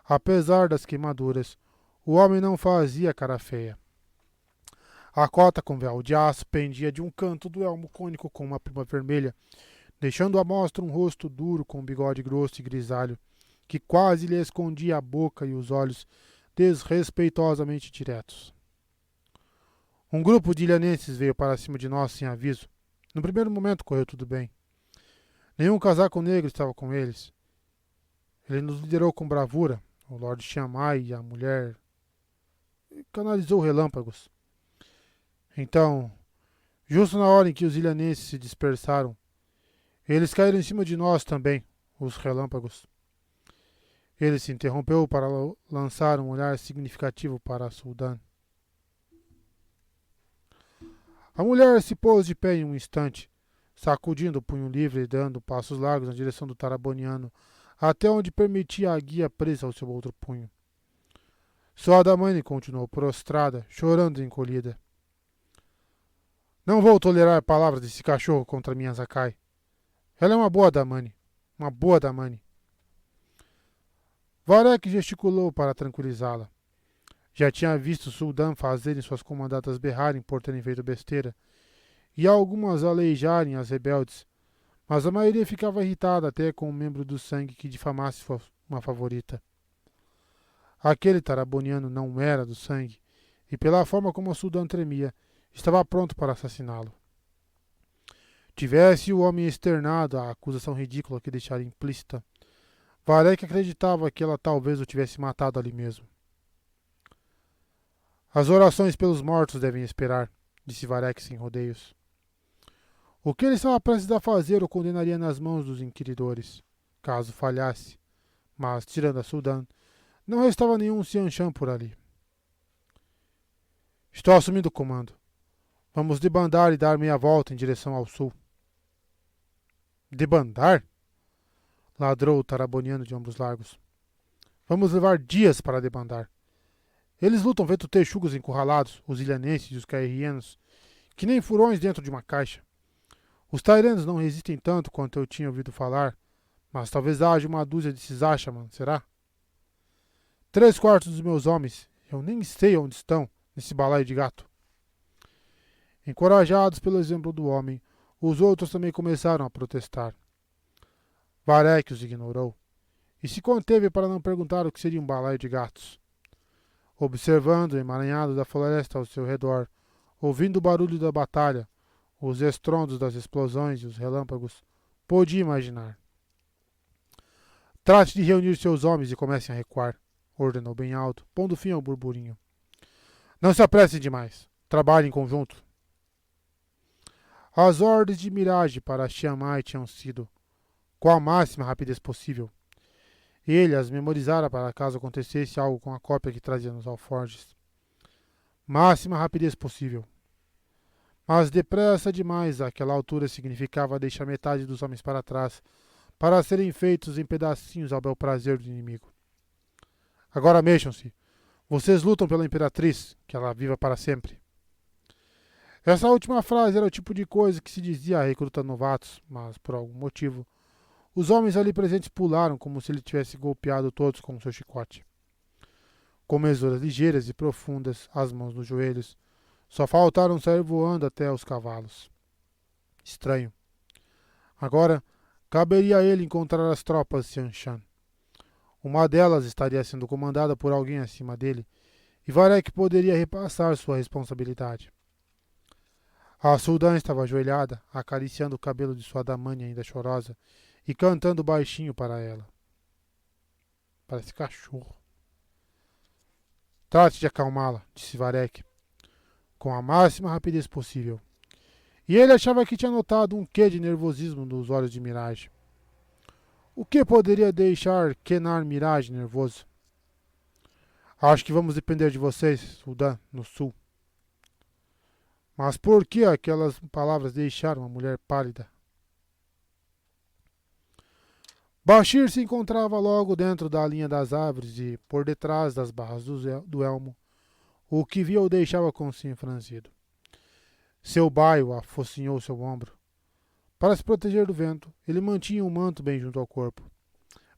apesar das queimaduras, o homem não fazia cara feia. A cota com véu de aço pendia de um canto do elmo cônico com uma pluma vermelha, deixando à mostra um rosto duro com um bigode grosso e grisalho, que quase lhe escondia a boca e os olhos desrespeitosamente diretos. Um grupo de ilhanenses veio para cima de nós sem aviso. No primeiro momento correu tudo bem. Nenhum casaco negro estava com eles. Ele nos liderou com bravura. O Lord Xiamai e a mulher canalizou relâmpagos. Então, justo na hora em que os ilhanenses se dispersaram, eles caíram em cima de nós também, os relâmpagos. Ele se interrompeu para lançar um olhar significativo para a Sultan. A mulher se pôs de pé em um instante, sacudindo o punho livre e dando passos largos na direção do taraboniano, até onde permitia a guia presa ao seu outro punho. Sua Damani continuou prostrada, chorando e encolhida. Não vou tolerar palavras desse cachorro contra minha Zakai. Ela é uma boa Damani. Uma boa Damani. Varek gesticulou para tranquilizá-la. Já tinha visto Suldan fazerem suas comandatas berrarem por terem feito besteira, e algumas aleijarem as rebeldes, mas a maioria ficava irritada até com um membro do sangue que difamasse uma favorita. Aquele taraboniano não era do sangue, e pela forma como Suldan tremia, estava pronto para assassiná-lo. Tivesse o homem externado a acusação ridícula que deixara implícita, Varek acreditava que ela talvez o tivesse matado ali mesmo. As orações pelos mortos devem esperar, disse Varek sem rodeios. O que ele estava prestes a fazer o condenaria nas mãos dos inquiridores, caso falhasse, mas, tirando a Suldan, não restava nenhum Xianshan por ali. Estou assumindo o comando. Vamos debandar e dar meia volta em direção ao sul. Debandar? Ladrou o taraboniano de ombros largos. Vamos levar dias para debandar. Eles lutam feito texugos encurralados, os ilhanenses e os cairrianos, que nem furões dentro de uma caixa. Os tairanos não resistem tanto quanto eu tinha ouvido falar, mas talvez haja uma dúzia desses Ashaman, será? 3/4 dos meus homens, eu nem sei onde estão, nesse balaio de gato. Encorajados pelo exemplo do homem, os outros também começaram a protestar. Varek os ignorou, e se conteve para não perguntar o que seria um balaio de gatos. Observando o emaranhado da floresta ao seu redor, ouvindo o barulho da batalha, os estrondos das explosões e os relâmpagos, pôde imaginar. Trate de reunir seus homens e comecem a recuar, ordenou bem alto, pondo fim ao burburinho. Não se apressem demais. Trabalhem em conjunto. As ordens de Mirage para Xiamai tinham sido, com a máxima rapidez possível. Ele as memorizara para caso acontecesse algo com a cópia que trazia nos alforjes. Máxima rapidez possível. Mas depressa demais àquela altura significava deixar metade dos homens para trás, para serem feitos em pedacinhos ao bel prazer do inimigo. Agora mexam-se. Vocês lutam pela Imperatriz, que ela viva para sempre. Essa última frase era o tipo de coisa que se dizia a recruta novatos, mas, por algum motivo, os homens ali presentes pularam como se ele tivesse golpeado todos com seu chicote. com mesuras ligeiras e profundas, as mãos nos joelhos. Só faltaram sair voando até os cavalos. Estranho. Agora, caberia a ele encontrar as tropas de Xianshan. Uma delas estaria sendo comandada por alguém acima dele, e Varek poderia repassar sua responsabilidade. A Suldan estava ajoelhada, acariciando o cabelo de sua damane ainda chorosa, e cantando baixinho para ela. Parece cachorro. Trate de acalmá-la, disse Varek, com a máxima rapidez possível. E ele achava que tinha notado um quê de nervosismo nos olhos de Mirage. O que poderia deixar Kenar Mirage nervoso? Acho que vamos depender de vocês, Suldan, no sul. Mas por que aquelas palavras deixaram a mulher pálida? Bashir se encontrava logo dentro da linha das árvores e, por detrás das barras do elmo, o que via o deixava com o cinto franzido. Seu baio afocinhou seu ombro. Para se proteger do vento, ele mantinha um manto bem junto ao corpo.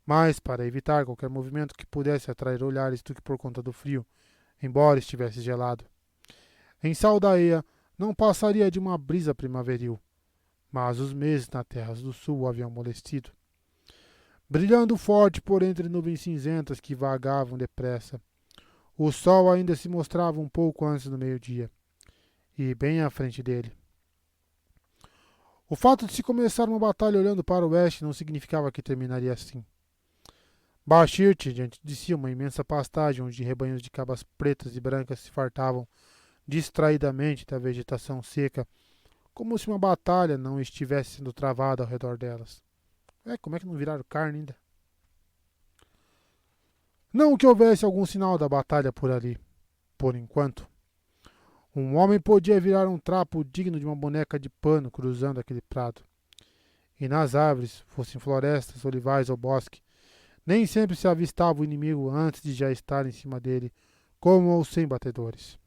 Mas, para evitar qualquer movimento que pudesse atrair olhares do que por conta do frio, embora estivesse gelado. Em Saldaia, não passaria de uma brisa primaveril, mas os meses na terras do sul o haviam amolecido. Brilhando forte por entre nuvens cinzentas que vagavam depressa, o sol ainda se mostrava um pouco antes do meio-dia, e bem à frente dele. O fato de se começar uma batalha olhando para o oeste não significava que terminaria assim. Bashir tinha diante de si uma imensa pastagem onde rebanhos de cabras pretas e brancas se fartavam distraidamente da vegetação seca, como se uma batalha não estivesse sendo travada ao redor delas. Como é que não viraram carne ainda? Não que houvesse algum sinal da batalha por ali, por enquanto. Um homem podia virar um trapo digno de uma boneca de pano cruzando aquele prado. E nas árvores, fossem florestas, olivais ou bosque, nem sempre se avistava o inimigo antes de já estar em cima dele, como ou sem batedores.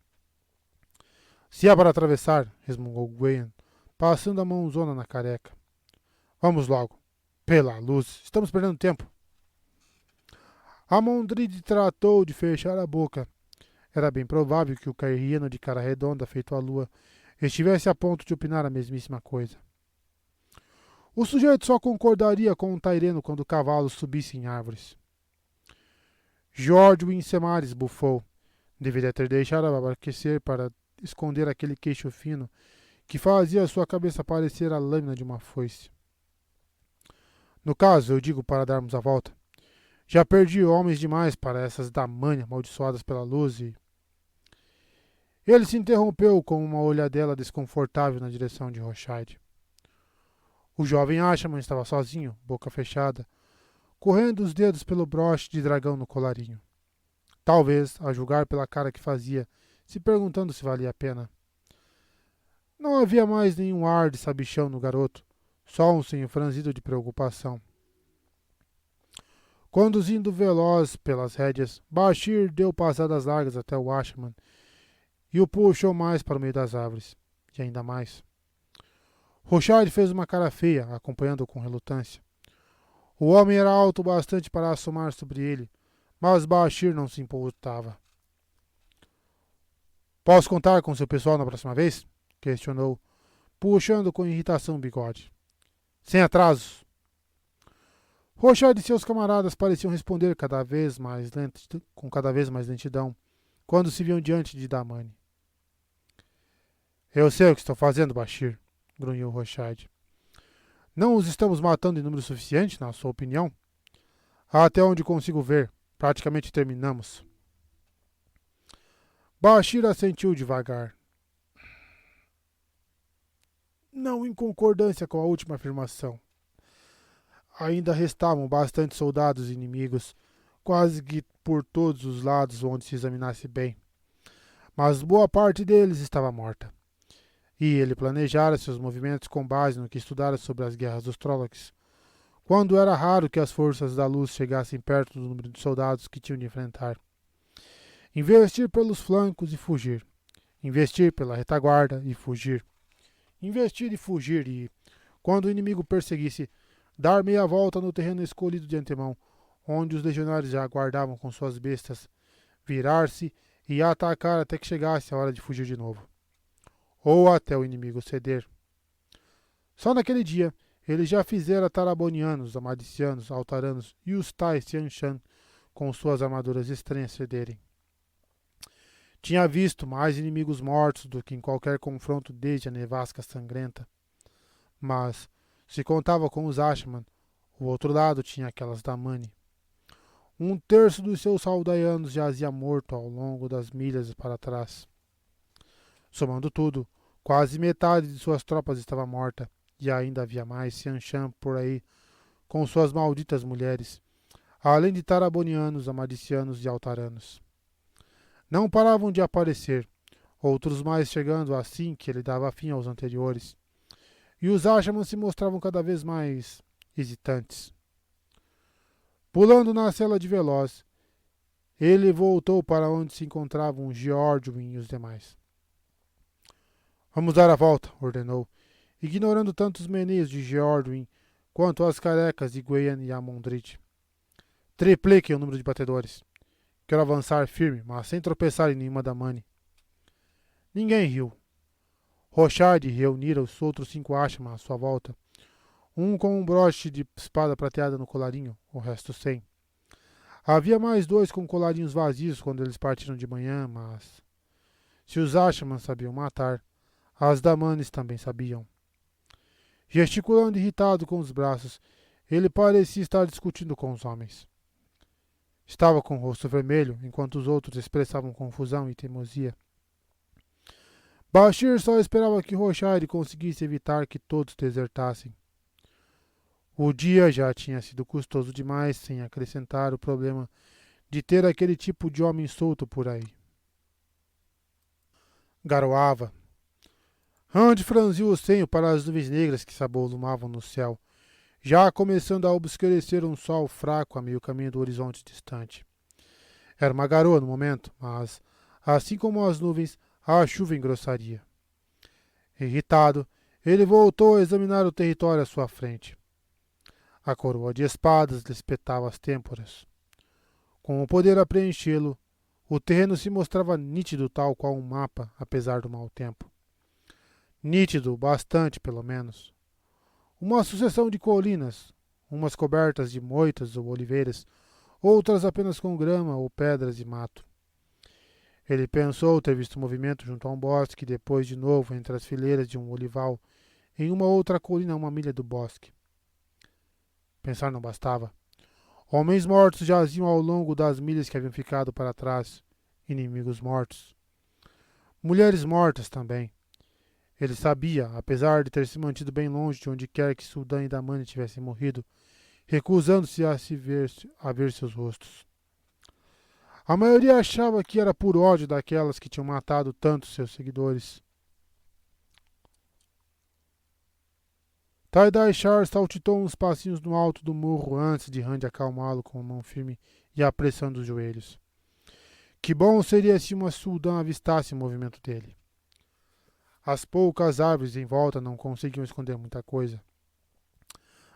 Se é para atravessar, resmungou Gwen, passando a mãozona na careca. Vamos logo. Pela luz, estamos perdendo tempo. A Mondrid tratou de fechar a boca. Era bem provável que o cairriano de cara redonda feito a lua estivesse a ponto de opinar a mesmíssima coisa. O sujeito só concordaria com um taireno quando o cavalo subisse em árvores. George Winsemares bufou. Deveria ter deixado a barba aquecer para esconder aquele queixo fino que fazia sua cabeça parecer a lâmina de uma foice. No caso, eu digo para darmos a volta. Já perdi homens demais para essas damanhas amaldiçoadas pela luz e... Ele se interrompeu com uma olhadela desconfortável na direção de Rochaide. O jovem Ashman estava sozinho, boca fechada, correndo os dedos pelo broche de dragão no colarinho. Talvez, a julgar pela cara que fazia, se perguntando se valia a pena. Não havia mais nenhum ar de sabichão no garoto, só um senho franzido de preocupação. Conduzindo veloz pelas rédeas, Bashir deu passadas largas até o Ashman e o puxou mais para o meio das árvores, e ainda mais. Rochard fez uma cara feia, acompanhando-o com relutância. O homem era alto bastante para assomar sobre ele, mas Bashir não se importava. Posso contar com seu pessoal na próxima vez? Questionou, puxando com irritação o bigode. Sem atrasos. Rochard e seus camaradas pareciam responder com cada vez mais lentidão, quando se viam diante de Damani. Eu sei o que estou fazendo, Bashir, grunhiu Rochard. Não os estamos matando em número suficiente, na sua opinião? Até onde consigo ver, praticamente terminamos. Bashir assentiu devagar. Não em concordância com a última afirmação. Ainda restavam bastante soldados inimigos, quase que por todos os lados onde se examinasse bem. Mas boa parte deles estava morta. E ele planejara seus movimentos com base no que estudara sobre as guerras dos Trollocs, quando era raro que as forças da luz chegassem perto do número de soldados que tinham de enfrentar. Investir pelos flancos e fugir. Investir pela retaguarda e fugir. Investir e fugir e, quando o inimigo perseguisse, dar meia volta no terreno escolhido de antemão, onde os legionários já aguardavam com suas bestas, virar-se e atacar até que chegasse a hora de fugir de novo, ou até o inimigo ceder. Só naquele dia, ele já fizera Tarabonianos, Amadicianos, Altaranos e os tais Tianshan com suas armaduras estranhas cederem. Tinha visto mais inimigos mortos do que em qualquer confronto desde a nevasca sangrenta. Mas, se contava com os Ashman, o outro lado tinha aquelas da Mani. Um terço dos seus saldaianos jazia morto ao longo das milhas para trás. Somando tudo, quase metade de suas tropas estava morta, e ainda havia mais Xianshan por aí, com suas malditas mulheres, além de Tarabonianos, Amadicianos e Altaranos. Não paravam de aparecer, outros mais chegando assim que ele dava fim aos anteriores, e os Ashman se mostravam cada vez mais hesitantes. Pulando na cela de Veloz, ele voltou para onde se encontravam Georgiwin e os demais. Vamos dar a volta, ordenou, ignorando tanto os meneios de Georgiwin quanto as carecas de Gwen e Amondrit. Tripliquem o número de batedores. Quero avançar firme, mas sem tropeçar em nenhuma da Mani. Ninguém riu. Rochard reunira os outros 5 Ashman à sua volta, um com um broche de espada prateada no colarinho, o resto sem. Havia mais 2 com colarinhos vazios quando eles partiram de manhã, mas... se os Ashman sabiam matar, as Damanes também sabiam. Gesticulando irritado com os braços, ele parecia estar discutindo com os homens. Estava com o rosto vermelho, enquanto os outros expressavam confusão e teimosia. Bashir só esperava que Rochard conseguisse evitar que todos desertassem. O dia já tinha sido custoso demais, sem acrescentar o problema de ter aquele tipo de homem solto por aí. Garoava. Rand franziu o senho para as nuvens negras que se avolumavam no céu, já começando a obscurecer um sol fraco a meio caminho do horizonte distante. Era uma garoa no momento, mas, assim como as nuvens, a chuva engrossaria. Irritado, ele voltou a examinar o território à sua frente. A coroa de espadas lhe espetava as têmporas. Com o poder a preenchê-lo, o terreno se mostrava nítido tal qual um mapa, apesar do mau tempo. Nítido bastante, pelo menos. Uma sucessão de colinas, umas cobertas de moitas ou oliveiras, outras apenas com grama ou pedras de mato. Ele pensou ter visto movimento junto a um bosque, depois de novo entre as fileiras de um olival, em uma outra colina a 1 milha do bosque. Pensar não bastava. Homens mortos jaziam ao longo das milhas que haviam ficado para trás, inimigos mortos. Mulheres mortas também. Ele sabia, apesar de ter se mantido bem longe de onde quer que Suldan e Damani tivessem morrido, recusando-se a ver seus rostos. A maioria achava que era por ódio daquelas que tinham matado tantos seus seguidores. Tai-Dai Shar saltitou uns passinhos no alto do morro antes de Rand acalmá-lo com a mão firme e a pressão dos joelhos. Que bom seria se uma Suldan avistasse o movimento dele. As poucas árvores em volta não conseguiam esconder muita coisa.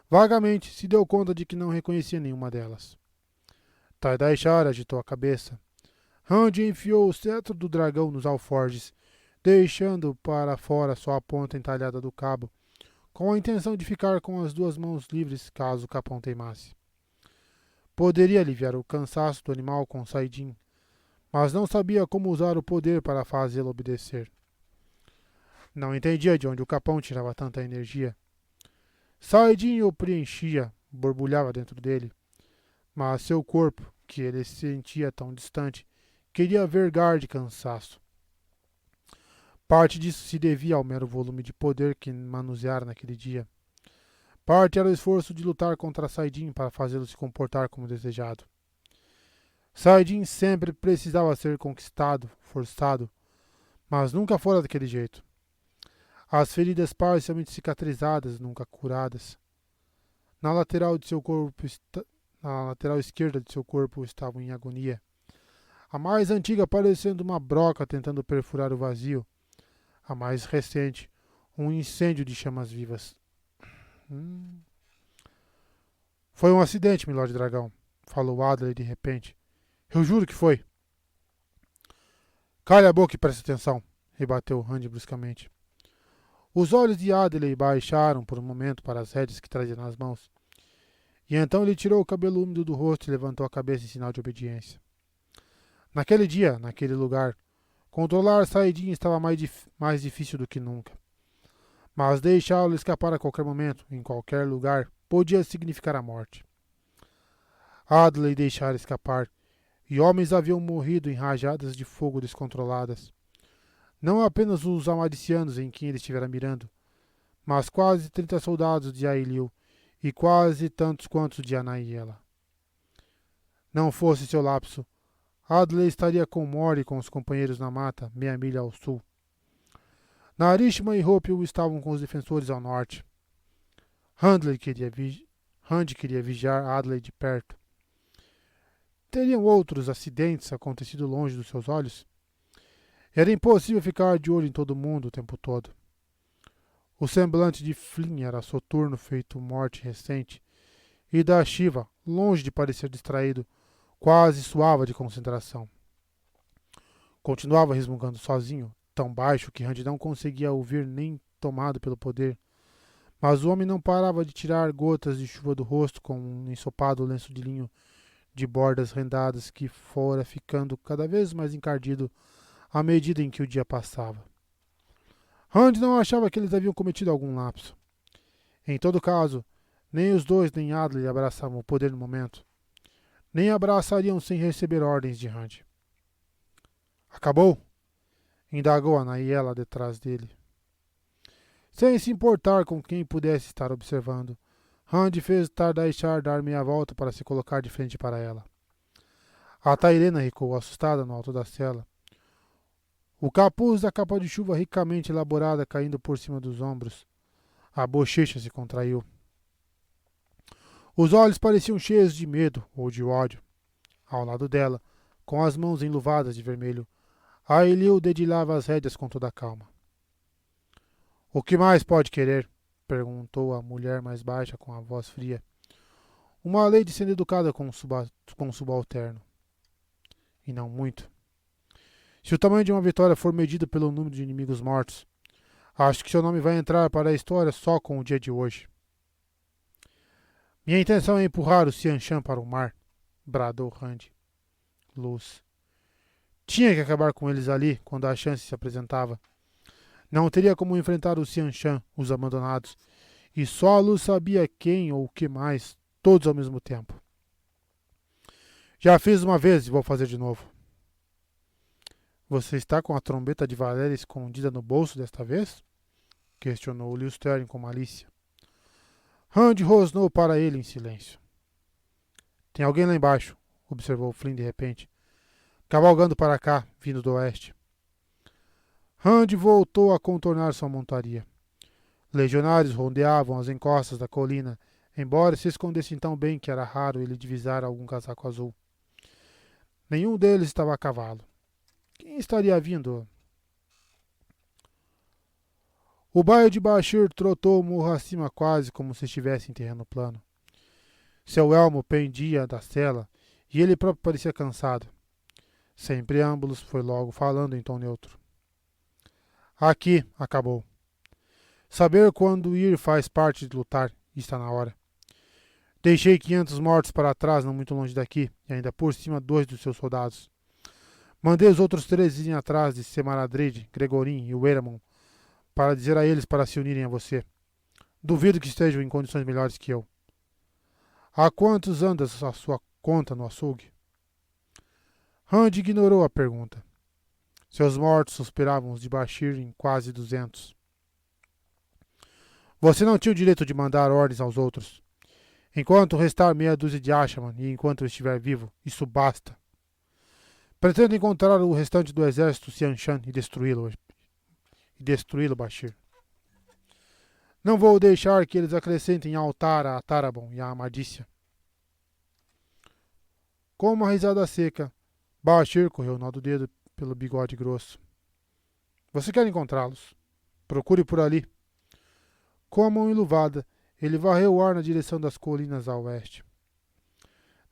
Vagamente se deu conta de que não reconhecia nenhuma delas. Tai-Dai Shar agitou a cabeça. Rand enfiou o cetro do dragão nos alforjes, deixando para fora só a ponta entalhada do cabo, com a intenção de ficar com as 2 mãos livres caso o capão teimasse. Poderia aliviar o cansaço do animal com Saidin, mas não sabia como usar o poder para fazê-lo obedecer. Não entendia de onde o capão tirava tanta energia. Saidin o preenchia, borbulhava dentro dele, mas seu corpo, que ele sentia tão distante, queria vergar de cansaço. Parte disso se devia ao mero volume de poder que manuseara naquele dia. Parte era o esforço de lutar contra Saidin para fazê-lo se comportar como desejado. Saidin sempre precisava ser conquistado, forçado, mas nunca fora daquele jeito. As feridas parcialmente cicatrizadas, nunca curadas. Na lateral esquerda de seu corpo estavam em agonia. A mais antiga parecendo uma broca tentando perfurar o vazio. A mais recente, um incêndio de chamas vivas. Foi um acidente, Milord Dragão, falou Adler de repente. Eu juro que foi. Cale a boca e preste atenção, rebateu Rand bruscamente. Os olhos de Adley baixaram por um momento para as rédeas que trazia nas mãos, e então ele tirou o cabelo úmido do rosto e levantou a cabeça em sinal de obediência. Naquele dia, naquele lugar, controlar Saidin estava mais difícil do que nunca. Mas deixá-lo escapar a qualquer momento, em qualquer lugar, podia significar a morte. Adley deixara escapar, e homens haviam morrido em rajadas de fogo descontroladas. Não apenas os amalicianos em quem ele estivera mirando, mas quase 30 soldados de Ailiu e quase tantos quantos de Anaiela. Não fosse seu lapso, Adley estaria com Mori e com os companheiros na mata, meia milha ao sul. Narishma e Hopil estavam com os defensores ao norte. Rand queria vigiar Adley de perto. Teriam outros acidentes acontecido longe dos seus olhos? Era impossível ficar de olho em todo mundo o tempo todo. O semblante de Flynn era soturno, feito morte recente, e da Shiva, longe de parecer distraído, quase suava de concentração. Continuava resmungando sozinho, tão baixo que Rand não conseguia ouvir nem tomado pelo poder. Mas o homem não parava de tirar gotas de chuva do rosto com um ensopado lenço de linho de bordas rendadas que fora ficando cada vez mais encardido à medida em que o dia passava. Rand não achava que eles haviam cometido algum lapso. Em todo caso, nem os dois nem Adley abraçavam o poder no momento. Nem abraçariam sem receber ordens de Rand. Acabou? Indagou Anaiela detrás dele. Sem se importar com quem pudesse estar observando, Rand fez Tardaishar dar meia volta para se colocar de frente para ela. A Tairena recuou assustada no alto da cela. O capuz da capa de chuva ricamente elaborada caindo por cima dos ombros. A bochecha se contraiu. Os olhos pareciam cheios de medo ou de ódio. Ao lado dela, com as mãos enluvadas de vermelho, Ailiu dedilhava as rédeas com toda a calma. O que mais pode querer? Perguntou a mulher mais baixa com a voz fria. Uma lady sendo educada com um subalterno. E não muito. Se o tamanho de uma vitória for medido pelo número de inimigos mortos, acho que seu nome vai entrar para a história só com o dia de hoje. Minha intenção é empurrar o Xianshan para o mar, bradou Rand. Luz. Tinha que acabar com eles ali quando a chance se apresentava. Não teria como enfrentar o Xianshan, os abandonados, e só a Luz sabia quem ou o que mais, todos ao mesmo tempo. Já fiz uma vez e vou fazer de novo. Você está com a trombeta de Valéria escondida no bolso desta vez? Questionou Liu Sterling com malícia. Rand rosnou para ele em silêncio. Tem alguém lá embaixo, observou Flynn de repente, cavalgando para cá, vindo do oeste. Rand voltou a contornar sua montaria. Legionários rondeavam as encostas da colina, embora se escondessem tão bem que era raro ele divisar algum casaco azul. Nenhum deles estava a cavalo. Quem estaria vindo? O baio de Bashir trotou o morro acima quase como se estivesse em terreno plano. Seu elmo pendia da sela e ele próprio parecia cansado. Sem preâmbulos, foi logo falando em tom neutro. Aqui, acabou. Saber quando ir faz parte de lutar, e está na hora. Deixei 500 mortos para trás, não muito longe daqui, e ainda por cima 2 dos seus soldados. Mandei os outros 13 irem atrás de Semaradrid, Gregorin e Weramon, para dizer a eles para se unirem a você. Duvido que estejam em condições melhores que eu. Há quantos andas a sua conta no açougue? Rand ignorou a pergunta. Seus mortos suspiravam os de Bashir em quase 200. Você não tinha o direito de mandar ordens aos outros. Enquanto restar meia dúzia de Ashaman e enquanto eu estiver vivo, isso basta. Pretendo encontrar o restante do exército Xianshan e destruí-lo, Bashir. Não vou deixar que eles acrescentem altar a Tarabon e a Amadícia. Com uma risada seca, Bashir correu o nó do dedo pelo bigode grosso. Você quer encontrá-los? Procure por ali. Com a mão enluvada, ele varreu o ar na direção das colinas a oeste.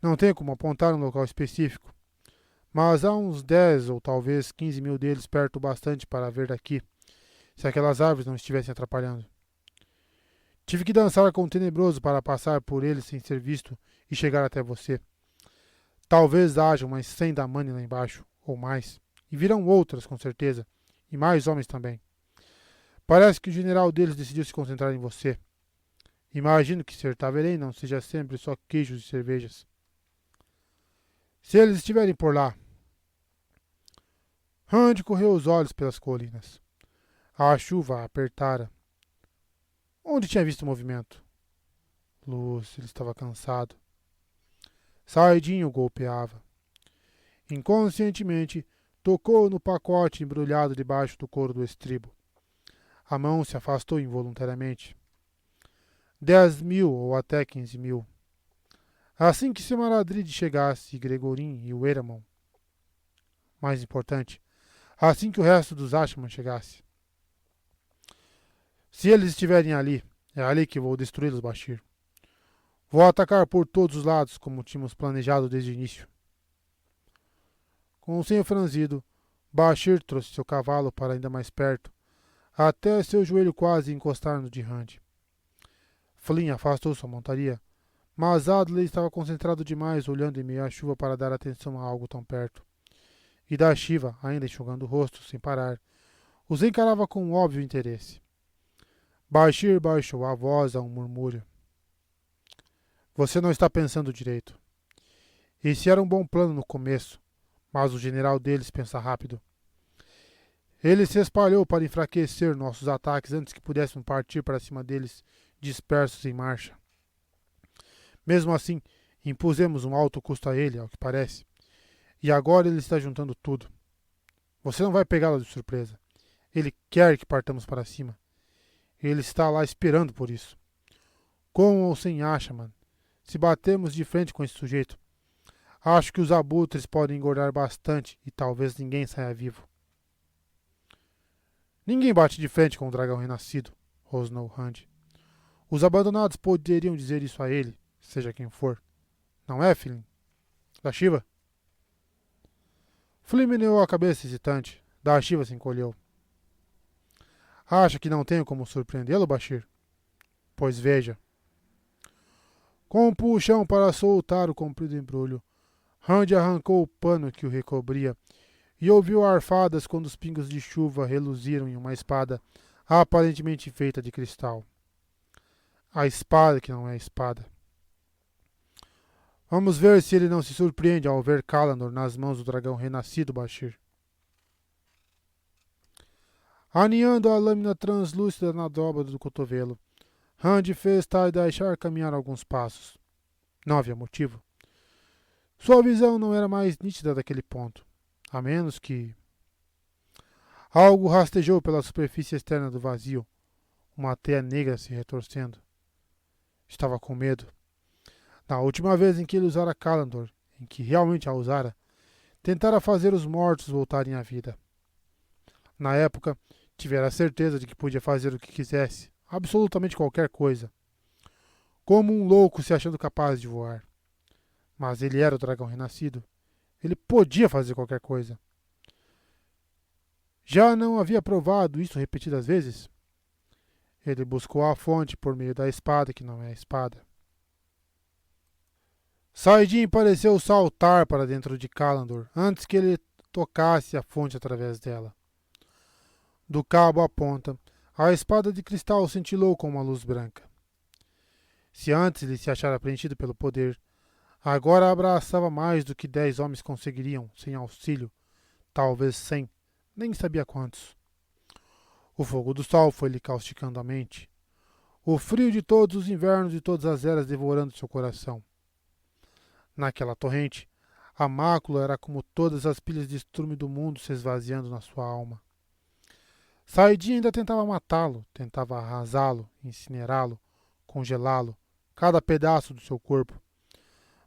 Não tenho como apontar um local específico, mas há uns 10 ou talvez 15 mil deles perto o bastante para ver daqui, se aquelas árvores não estivessem atrapalhando. Tive que dançar com o tenebroso para passar por eles sem ser visto e chegar até você. Talvez haja umas 100 da Mani lá embaixo, ou mais, e virão outras com certeza, e mais homens também. Parece que o general deles decidiu se concentrar em você. Imagino que Ser Taverém não seja sempre só queijos e cervejas. Se eles estiverem por lá. Randy correu os olhos pelas colinas. A chuva a apertara. Onde tinha visto o movimento? Luz, ele estava cansado. Saidinho golpeava. Inconscientemente, tocou no pacote embrulhado debaixo do couro do estribo. A mão se afastou involuntariamente. 10 mil ou até 15 mil. Assim que seu Maradrid chegasse, Gregorin e o Eramon. Mais importante, assim que o resto dos Ashman chegasse. Se eles estiverem ali, é ali que vou destruí-los, Bashir. Vou atacar por todos os lados, como tínhamos planejado desde o início. Com o senho franzido, Bashir trouxe seu cavalo para ainda mais perto, até seu joelho quase encostar no de Randy. Flynn afastou sua montaria, mas Adley estava concentrado demais olhando em meio à chuva para dar atenção a algo tão perto. E da Shiva, ainda enxugando o rosto, sem parar, os encarava com um óbvio interesse. Bashir baixou a voz a um murmúrio. Você não está pensando direito. Esse era um bom plano no começo, mas o general deles pensa rápido. Ele se espalhou para enfraquecer nossos ataques antes que pudéssemos partir para cima deles, dispersos em marcha. Mesmo assim, impusemos um alto custo a ele, ao que parece, e agora ele está juntando tudo. Você não vai pegá-lo de surpresa. Ele quer que partamos para cima. Ele está lá esperando por isso. Com ou sem Ashman, se batemos de frente com esse sujeito, acho que os abutres podem engordar bastante e talvez ninguém saia vivo. Ninguém bate de frente com o dragão renascido, rosnou Randy. Os abandonados poderiam dizer isso a ele, seja quem for. Não é, Flynn? Da Shiva? Flynn meneou a cabeça hesitante. Da Shiva se encolheu. Acha que não tenho como surpreendê-lo, Bashir? Pois veja. Com um puxão para soltar o comprido embrulho, Randy arrancou o pano que o recobria e ouviu arfadas quando os pingos de chuva reluziram em uma espada aparentemente feita de cristal. A espada que não é espada. Vamos ver se ele não se surpreende ao ver Kalandor nas mãos do dragão renascido, Bashir. Aninhando a lâmina translúcida na dobra do cotovelo, Randy fez Tadaishar caminhar alguns passos. Não havia motivo. Sua visão não era mais nítida daquele ponto, a menos que... Algo rastejou pela superfície externa do vazio, uma teia negra se retorcendo. Estava com medo. Na última vez em que ele usara Kalandor, em que realmente a usara, tentara fazer os mortos voltarem à vida. Na época, tivera certeza de que podia fazer o que quisesse, absolutamente qualquer coisa. Como um louco se achando capaz de voar. Mas ele era o dragão renascido. Ele podia fazer qualquer coisa. Já não havia provado isso repetidas vezes? Ele buscou a fonte por meio da espada que não é a espada. Saidin pareceu saltar para dentro de Kalandor antes que ele tocasse a fonte através dela. Do cabo à ponta, a espada de cristal cintilou com uma luz branca. Se antes ele se achara preenchido pelo poder, agora abraçava mais do que 10 homens conseguiriam, sem auxílio, talvez 100, nem sabia quantos. O fogo do sol foi-lhe causticando a mente. O frio de todos os invernos e todas as eras devorando seu coração. Naquela torrente, a mácula era como todas as pilhas de estrume do mundo se esvaziando na sua alma. Saidin ainda tentava matá-lo, tentava arrasá-lo, incinerá-lo, congelá-lo, cada pedaço do seu corpo.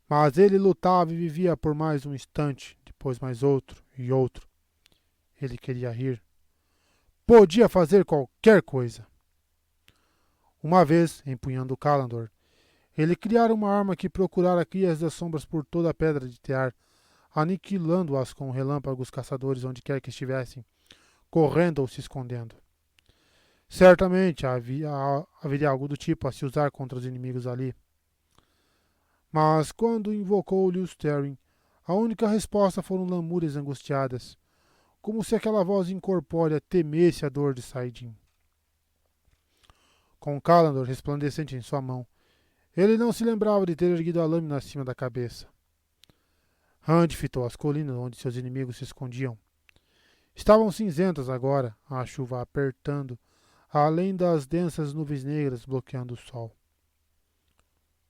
Mas ele lutava e vivia por mais um instante, depois mais outro e outro. Ele queria rir. Podia fazer qualquer coisa. Uma vez, empunhando Kalandor, ele criara uma arma que procurara crias das sombras por toda a pedra de Tear, aniquilando-as com relâmpagos caçadores onde quer que estivessem, correndo ou se escondendo. Certamente haveria algo do tipo a se usar contra os inimigos ali. Mas quando invocou Lewis Terry, a única resposta foram lamúrias angustiadas, como se aquela voz incorpórea temesse a dor de Saidin. Com Kalandor resplandecente em sua mão, ele não se lembrava de ter erguido a lâmina acima da cabeça. Rand fitou as colinas onde seus inimigos se escondiam. Estavam cinzentas agora, a chuva apertando, além das densas nuvens negras bloqueando o sol.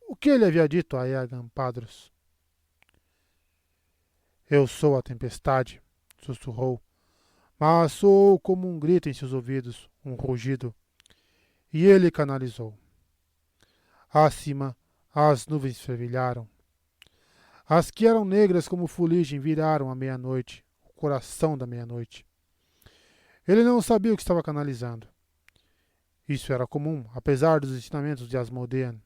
O que ele havia dito a Eagan Padros? Eu sou a tempestade, sussurrou, mas soou como um grito em seus ouvidos, um rugido. E ele canalizou. Acima, as nuvens fervilharam. As que eram negras como fuligem viraram à meia-noite, o coração da meia-noite. Ele não sabia o que estava canalizando. Isso era comum, apesar dos ensinamentos de Asmodean.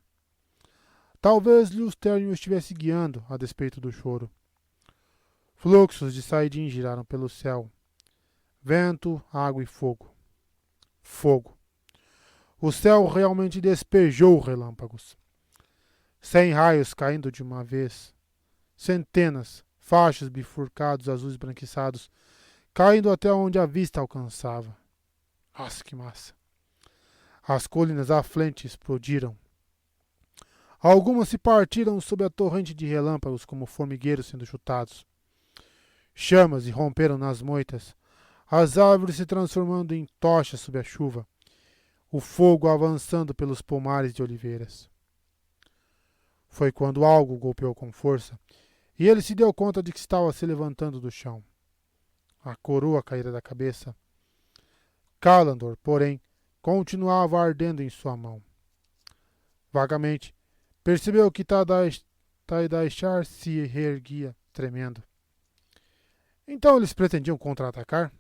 Talvez Lustern o estivesse guiando, a despeito do choro. Fluxos de Saidin giraram pelo céu. Vento, água e fogo. Fogo. O céu realmente despejou relâmpagos. 100 raios caindo de uma vez. Centenas, fachos bifurcados azuis branquiçados, caindo até onde a vista alcançava. Nossa, que massa! As colinas à frente explodiram. Algumas se partiram sob a torrente de relâmpagos como formigueiros sendo chutados. Chamas irromperam nas moitas, as árvores se transformando em tochas sob a chuva, o fogo avançando pelos pomares de oliveiras. Foi quando algo golpeou com força, e ele se deu conta de que estava se levantando do chão. A coroa caíra da cabeça. Kalandor, porém, continuava ardendo em sua mão. Vagamente, percebeu que Tadaishar se reerguia, tremendo. Então eles pretendiam contra-atacar?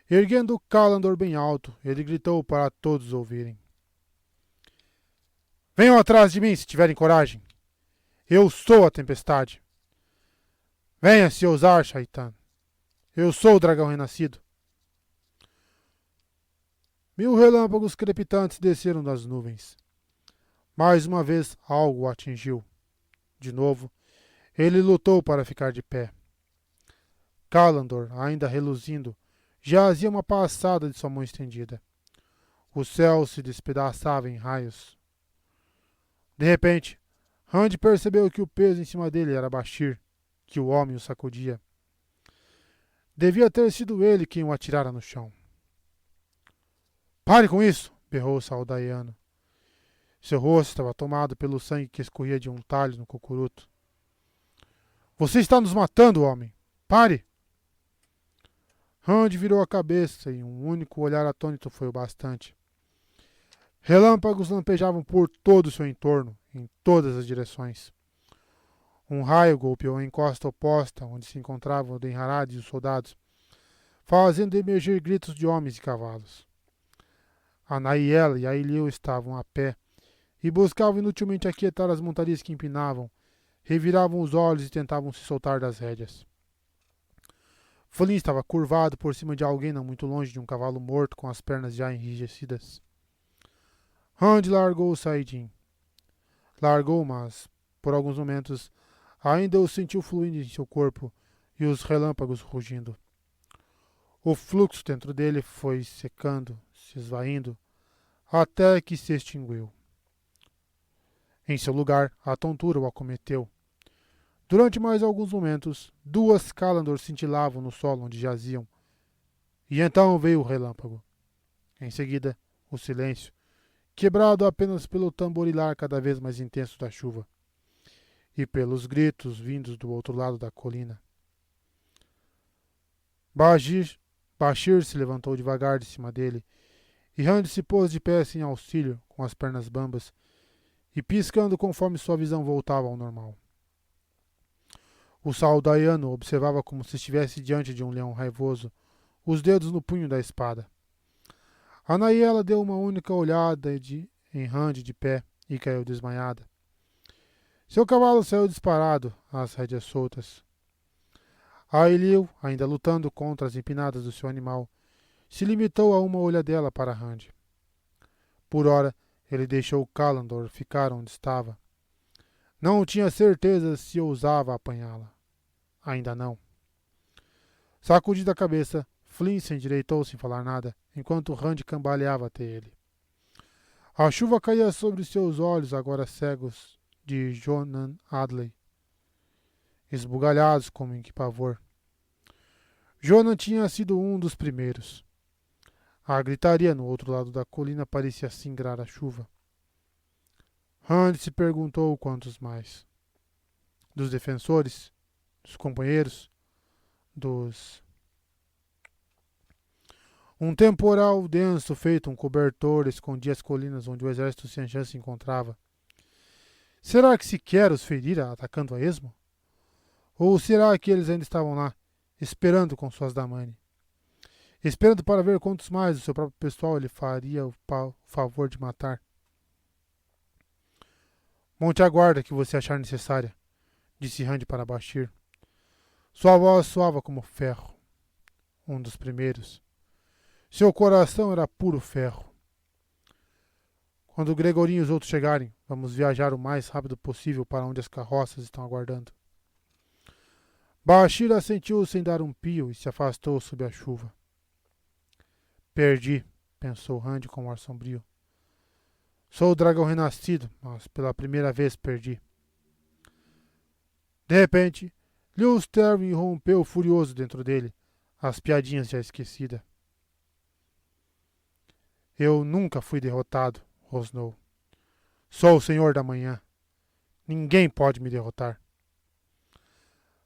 Erguendo Kalandor bem alto, ele gritou para todos ouvirem. Venham atrás de mim se tiverem coragem. Eu sou a tempestade. Venha se ousar, Shaitan. Eu sou o dragão renascido. 1000 relâmpagos crepitantes desceram das nuvens. Mais uma vez algo o atingiu. De novo, ele lutou para ficar de pé. Kalandor, ainda reluzindo, jazia uma passada de sua mão estendida. O céu se despedaçava em raios. De repente, Rand percebeu que o peso em cima dele era Bashir, que o homem o sacudia. Devia ter sido ele quem o atirara no chão. Pare com isso! Berrou o Saldaiano. Seu rosto estava tomado pelo sangue que escorria de um talho no cocuruto. Você está nos matando, homem! Pare! Rand virou a cabeça e um único olhar atônito foi o bastante. Relâmpagos lampejavam por todo o seu entorno, em todas as direções. Um raio golpeou a encosta oposta, onde se encontravam o Denharad e os soldados, fazendo emergir gritos de homens e cavalos. A Naiela e a Ilil estavam a pé e buscavam inutilmente aquietar as montarias que empinavam, reviravam os olhos e tentavam se soltar das rédeas. Flynn estava curvado por cima de alguém não muito longe de um cavalo morto com as pernas já enrijecidas. Rand largou o Saidin. Largou, mas, por alguns momentos, ainda o sentiu fluindo em seu corpo e os relâmpagos rugindo. O fluxo dentro dele foi secando, se esvaindo, até que se extinguiu. Em seu lugar, a tontura o acometeu. Durante mais alguns momentos, 2 Kalandor cintilavam no solo onde jaziam. E então veio o relâmpago. Em seguida, o silêncio, quebrado apenas pelo tamborilar cada vez mais intenso da chuva e pelos gritos vindos do outro lado da colina. Bashir se levantou devagar de cima dele e Rand se pôs de pé sem auxílio, com as pernas bambas e piscando conforme sua visão voltava ao normal. O Saldaiano observava como se estivesse diante de um leão raivoso, os dedos no punho da espada. A Naiela deu uma única olhada em Rand de pé e caiu desmaiada. Seu cavalo saiu disparado, as rédeas soltas. Ailill, ainda lutando contra as empinadas do seu animal, se limitou a uma olhadela para Rand. Por ora, ele deixou Callandor ficar onde estava. Não tinha certeza se ousava apanhá-la. Ainda não. Sacudida a cabeça, Flynn se endireitou sem falar nada, enquanto Rand cambaleava até ele. A chuva caía sobre seus olhos, agora cegos, de Jonan Adley, esbugalhados como em que pavor. Jonan tinha sido um dos primeiros. A gritaria no outro lado da colina parecia singrar a chuva. Rand se perguntou quantos mais. Dos defensores? Dos companheiros? Dos... Um temporal denso feito um cobertor escondia as colinas onde o exército Xianxian se encontrava. Será que sequer os ferira atacando a esmo? Ou será que eles ainda estavam lá, esperando com suas damane? Esperando para ver quantos mais do seu próprio pessoal ele faria o favor de matar? Monte a guarda que você achar necessária, disse Rand para Bashir. Sua voz soava como ferro. Um dos primeiros. Seu coração era puro ferro. Quando o Gregorinho e os outros chegarem, vamos viajar o mais rápido possível para onde as carroças estão aguardando. Bashir assentiu sem dar um pio e se afastou sob a chuva. Perdi, pensou Rand com um ar sombrio. Sou o dragão renascido, mas pela primeira vez perdi. De repente, Lewis Terry irrompeu furioso dentro dele, as piadinhas já esquecidas. Eu nunca fui derrotado, rosnou. Sou o Senhor da Manhã. Ninguém pode me derrotar.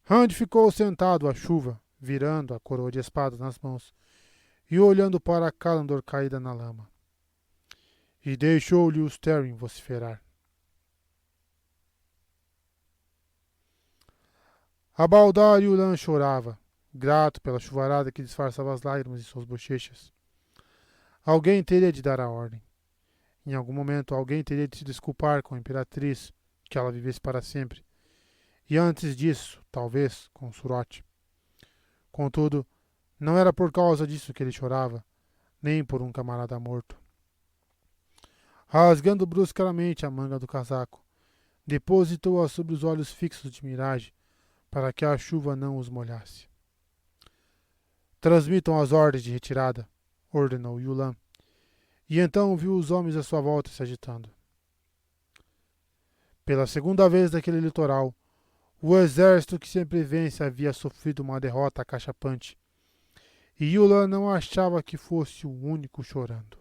Rand ficou sentado à chuva, virando a coroa de espadas nas mãos e olhando para Callandor caída na lama. E deixou Lewis Terry vociferar. A Baldar Yulan chorava, grato pela chuvarada que disfarçava as lágrimas de suas bochechas. Alguém teria de dar a ordem. Em algum momento, alguém teria de se desculpar com a imperatriz, que ela vivesse para sempre. E antes disso, talvez, com Suroth. Contudo, não era por causa disso que ele chorava, nem por um camarada morto. Rasgando bruscamente a manga do casaco, depositou-a sobre os olhos fixos de Mirage, para que a chuva não os molhasse. Transmitam as ordens de retirada, ordenou Yulan, e então viu os homens à sua volta se agitando. Pela segunda vez naquele litoral, o exército que sempre vence havia sofrido uma derrota acachapante, e Yulan não achava que fosse o único chorando.